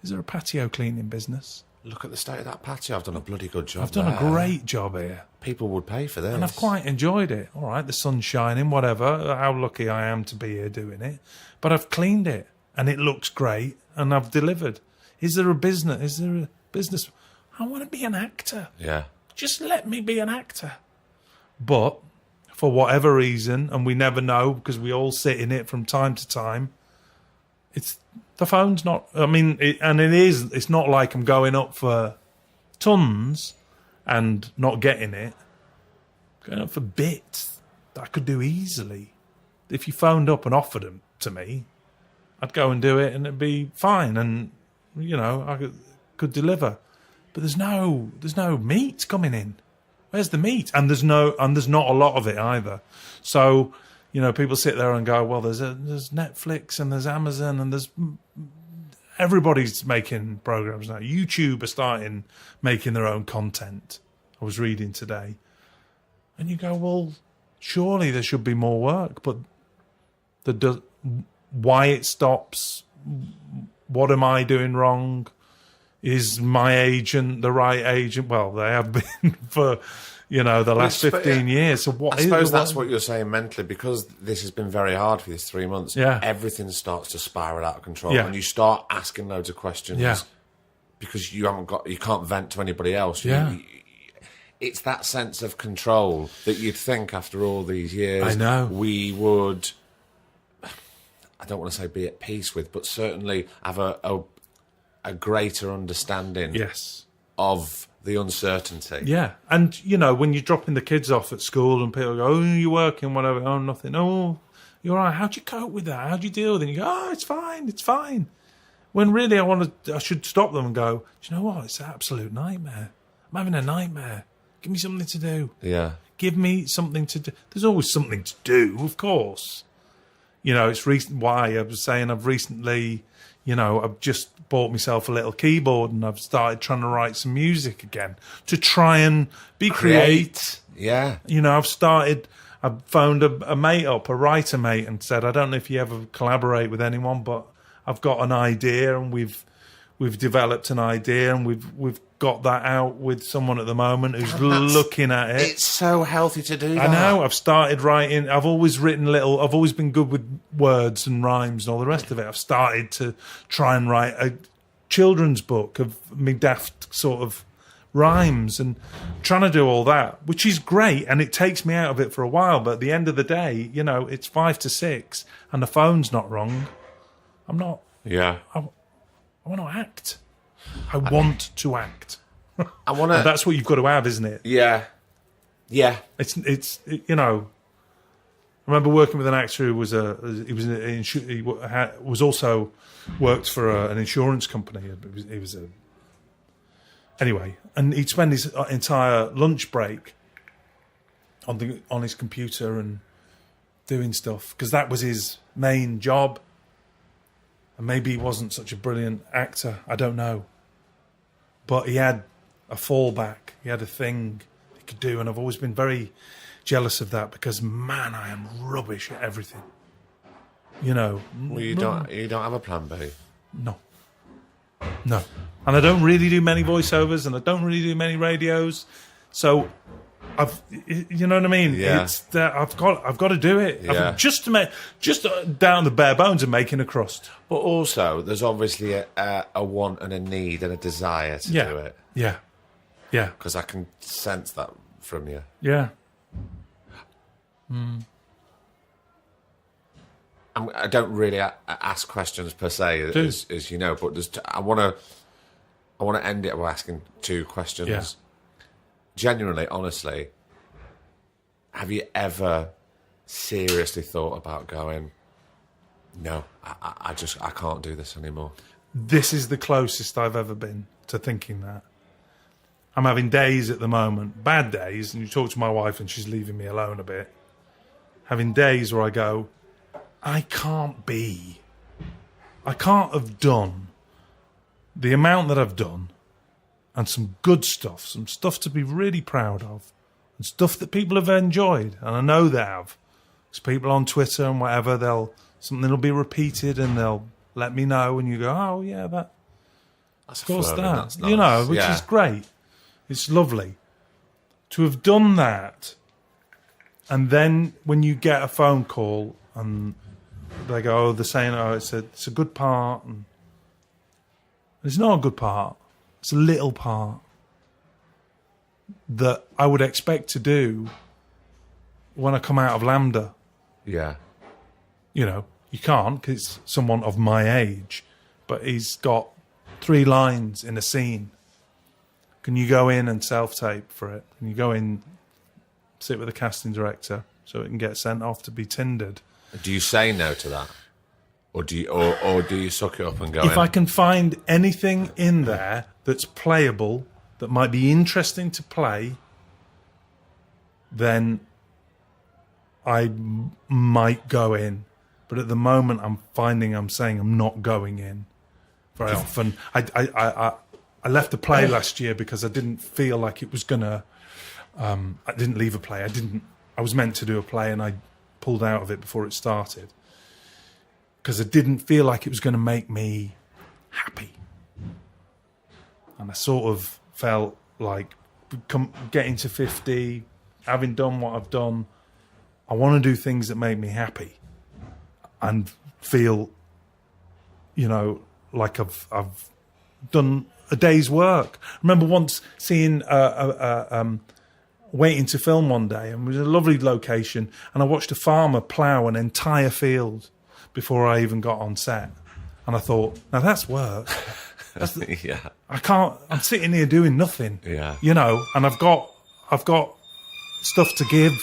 there a patio cleaning business?
Look at the state of that patio. I've done a bloody good job.
I've done a great job here.
People would pay for this.
And I've quite enjoyed it. All right, the sun's shining, whatever. How lucky I am to be here doing it. But I've cleaned it, and it looks great, and I've delivered. Is there a business? I want to be an actor.
Yeah.
Just let me be an actor. But for whatever reason, and we never know because we all sit in it from time to time, the phone's not... it's not like I'm going up for tons and not getting it. I'm going up for bits that I could do easily. If you phoned up and offered them to me, I'd go and do it and it'd be fine. And, I could deliver. but there's no meat coming in. Where's the meat? And there's not a lot of it either. So, people sit there and go, well, there's Netflix and there's Amazon and there's everybody's making programs now. YouTube are starting making their own content. I was reading today, and you go, well, surely there should be more work, but why it stops? What am I doing wrong? Is my agent the right agent? Well, they have been for, the last 15 years. So what?
I suppose that's what you're saying mentally, because this has been very hard for these 3 months.
Yeah.
Everything starts to spiral out of control,
Yeah.
and you start asking loads of questions.
Yeah.
Because you can't vent to anybody else.
Yeah.
It's that sense of control that you'd think after all these years,
I know,
we would, I don't want to say be at peace with, but certainly have a greater understanding
yes,
of the uncertainty.
Yeah. And, when you're dropping the kids off at school and people go, oh, you're working, whatever, oh, nothing. Oh, you're all right. How'd you cope with that? How'd you deal with it? And you go, oh, it's fine. When really I should stop them and go, do you know what? It's an absolute nightmare. I'm having a nightmare. Give me something to do.
Yeah.
Give me something to do. There's always something to do, of course. It's why I was saying I've recently, I've just bought myself a little keyboard and I've started trying to write some music again to try and be creative.
Yeah.
I've phoned a mate up, a writer mate, and said, I don't know if you ever collaborate with anyone, but I've got an idea, and we've developed an idea, and we've got that out with someone at the moment who's looking at it.
It's so healthy to do that.
I know. I've started writing. I've always been good with words and rhymes and all the rest of it. I've started to try and write a children's book of me daft sort of rhymes and trying to do all that, which is great, and it takes me out of it for a while. But at the end of the day, it's 5 to 6 and the phone's not rung. I'm not.
Yeah.
I want to act. I want to act.
I want to.
That's what you've got to have, isn't it?
Yeah. Yeah.
It's I remember working with an actor who was was also worked for an insurance company. Anyway, and he'd spend his entire lunch break on his computer and doing stuff because that was his main job. And maybe he wasn't such a brilliant actor, I don't know. But he had a fallback, he had a thing he could do, and I've always been very jealous of that because, man, I am rubbish at everything.
Well, you don't have a plan B?
No. And I don't really do many voiceovers, and I don't really do many radios, so you know what I mean?
Yeah.
It's that I've got to do it.
Yeah.
Just down the bare bones of making a crust.
But also, there's obviously a want and a need and a desire to do it.
Yeah. Yeah.
Because I can sense that from you.
Yeah.
I don't really ask questions per se, as you know, but I want to end it by asking 2 questions.
Yeah.
Genuinely, honestly, have you ever seriously thought about going, no, I can't do this anymore?
This is the closest I've ever been to thinking that. I'm having days at the moment, bad days, and you talk to my wife and she's leaving me alone a bit. Having days where I go, I can't have done the amount that I've done and some good stuff, some stuff to be really proud of, and stuff that people have enjoyed, and I know they have. Because people on Twitter and whatever, something will be repeated and they'll let me know, and you go, oh yeah,
That's
of course
flirting,
that,
that's nice.
which is great. It's lovely to have done that, and then when you get a phone call and they go, they're saying, oh, it's a good part, and it's not a good part. It's a little part that I would expect to do when I come out of Lambda.
Yeah.
You can't because it's someone of my age, but he's got 3 lines in a scene. Can you go in and self-tape for it? Can you go in, sit with the casting director so it can get sent off to be tindered?
Do you say no to that? Or do you suck it up and go
If
in?
I can find anything in there that's playable that might be interesting to play, then I might go in. But at the moment, I'm saying I'm not going in very often. I left the play last year because I didn't feel like it was gonna. I didn't leave a play. I was meant to do a play, and I pulled out of it before it started because I didn't feel like it was going to make me happy. And I sort of felt like getting to 50, having done what I've done, I want to do things that make me happy and feel, like I've done a day's work. I remember once seeing waiting to film one day, and it was a lovely location, and I watched a farmer plough an entire field before I even got on set. And I thought, now that's work.
Yeah.
I'm sitting here doing nothing.
Yeah.
And I've got stuff to give.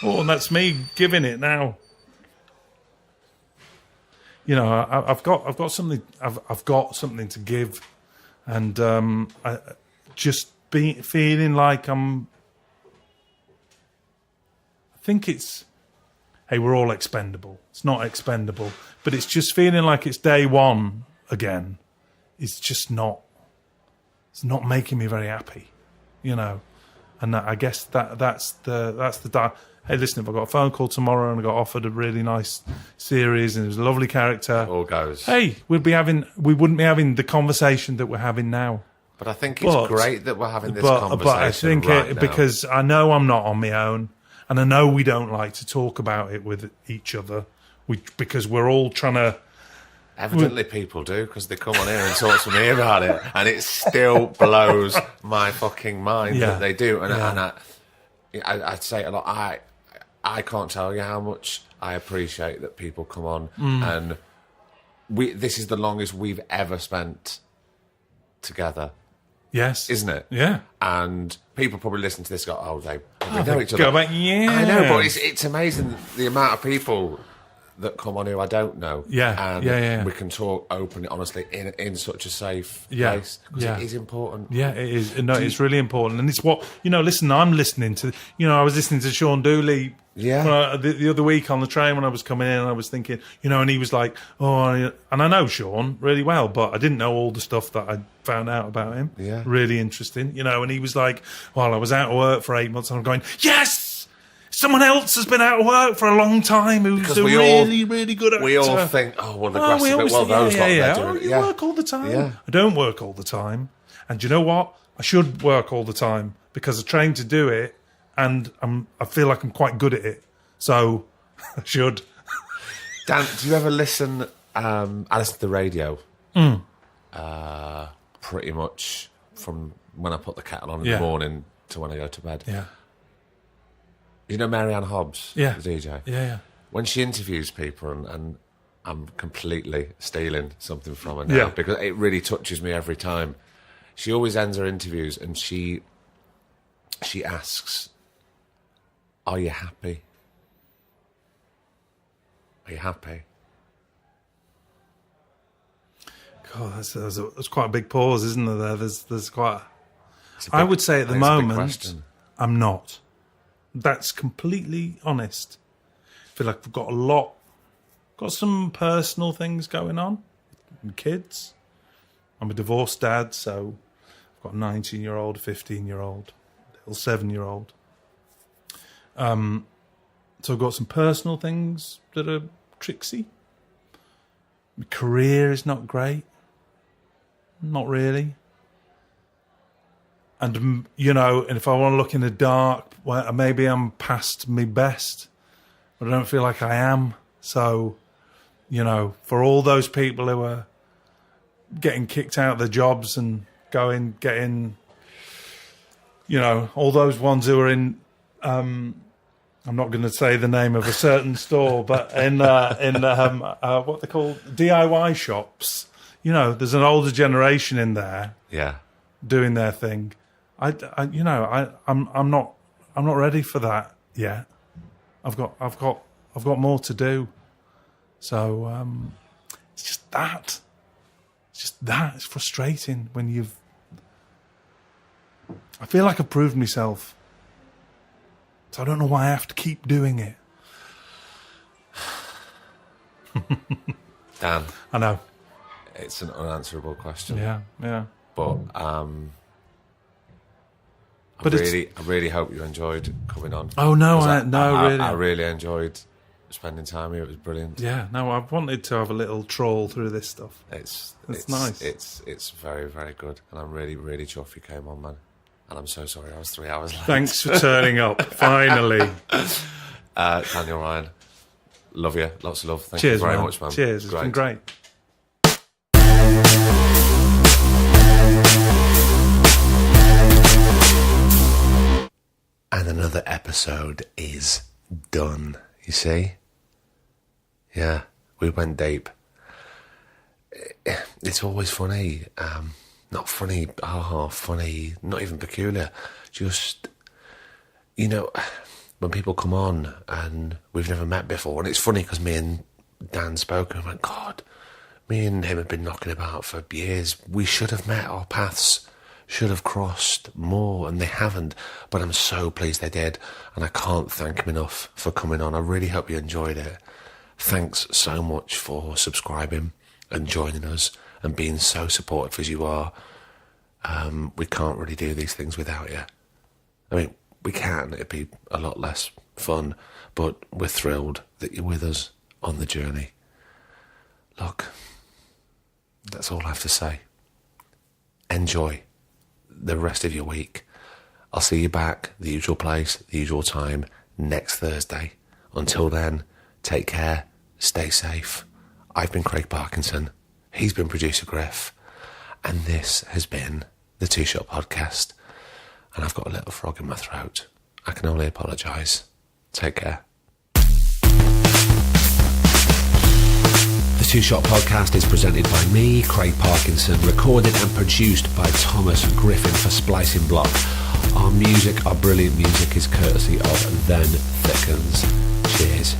Oh, and that's me giving it now. I've got something to give, and I just feeling like I think it's, hey, we're all expendable. It's not expendable, but it's just feeling like it's day one again. It's just not. It's not making me very happy, And I guess that's the. Hey, listen, if I got a phone call tomorrow and I got offered a really nice series and it was a lovely character,
all goes.
Hey, we wouldn't be having the conversation that we're having now.
But I think it's great that we're having this conversation.
But I think
right now.
Because I know I'm not on my own, and I know we don't like to talk about it with each other, because we're all trying to.
Evidently, people do, because they come on here and talk to me about it, and it still blows my fucking mind that they do. And I'd say a lot. I can't tell you how much I appreciate that people come on, and this is the longest we've ever spent together.
Yes,
isn't it?
Yeah.
And people probably listen to this and go, "Oh, they know each other."
Go back, yeah.
I know, but it's amazing the amount of people that come on who I don't know.
Yeah,
and we can talk openly, honestly, in such a safe place, because it is important.
Yeah, it is. No, it's really important, and it's what listen, I'm listening to. I was listening to Sean Dooley.
Yeah.
The other week on the train when I was coming in, and I was thinking, and he was like, and I know Sean really well, but I didn't know all the stuff that I found out about him.
Yeah.
Really interesting, and he was like, well, I was out of work for 8 months, and I'm going, yes! Someone else has been out of work for a long time who's a really, really good actor.
We all think, the grass is a bit, those lot,
you work all the time. Yeah. I don't work all the time. And do you know what? I should work all the time because I trained to do it, and I feel like I'm quite good at it. So I should.
Dan, do you ever listen? I listen to the radio pretty much from when I put the kettle on in the morning to when I go to bed.
Yeah.
You know Marianne Hobbs, the DJ?
Yeah.
When she interviews people, and I'm completely stealing something from her now because it really touches me every time. She always ends her interviews and she asks, "Are you happy? Are you happy?"
God, that's quite a big pause, isn't there? There's quite. I would say at the moment, I'm not. That's completely honest. I feel like we've got some personal things going on. Kids. I'm a divorced dad, so I've got a 19-year-old, a 15-year-old, a little 7-year-old. So I've got some personal things that are tricksy. My career is not great. Not really. And, and if I want to look in the dark, well, maybe I'm past my best, but I don't feel like I am. So, for all those people who are getting kicked out of their jobs and getting, all those ones who are in, I'm not going to say the name of a certain store, but in what they call DIY shops, there's an older generation in there, doing their thing. I'm not ready for that yet. I've got more to do. So it's just that. It's frustrating when I feel like I've proved myself. So I don't know why I have to keep doing it.
Dan,
I know.
it's an unanswerable question.
Yeah.
But
But
I really hope you enjoyed coming on.
Oh, no,
'Cause
really.
I really enjoyed spending time here. It was brilliant.
Yeah, no, I've wanted to have a little troll through this stuff.
It's
nice.
It's very, very good. And I'm really, really chuffed you came on, man. And I'm so sorry I was 3 hours late.
Thanks for turning up, finally.
Daniel Ryan, love you. Lots of love. Thank
Cheers,
you very
man.
much, man.
Cheers, it's been great.
And another episode is done, you see? Yeah, we went deep. It's always funny. Not funny, funny, not even peculiar. Just, you know, when people come on and we've never met before, and it's funny because me and Dan spoke and I went, God, me and him have been knocking about for years. We should have met, our paths should have crossed more, and they haven't. But I'm so pleased they did, and I can't thank him enough for coming on. I really hope you enjoyed it. Thanks so much for subscribing and joining us and being so supportive as you are. We can't really do these things without you. I mean, we can. It'd be a lot less fun, but we're thrilled that you're with us on the journey. Look, that's all I have to say. Enjoy the rest of your week. I'll see you back, the usual place, the usual time, next Thursday. Until then, take care, stay safe. I've been Craig Parkinson. He's been producer Griff. And this has been the Two Shot Podcast. And I've got a little frog in my throat. I can only apologise. Take care. The Two Shot Podcast is presented by me, Craig Parkinson, recorded and produced by Thomas Griffin for Splicing Block. Our brilliant music is courtesy of Then Thickens. Cheers.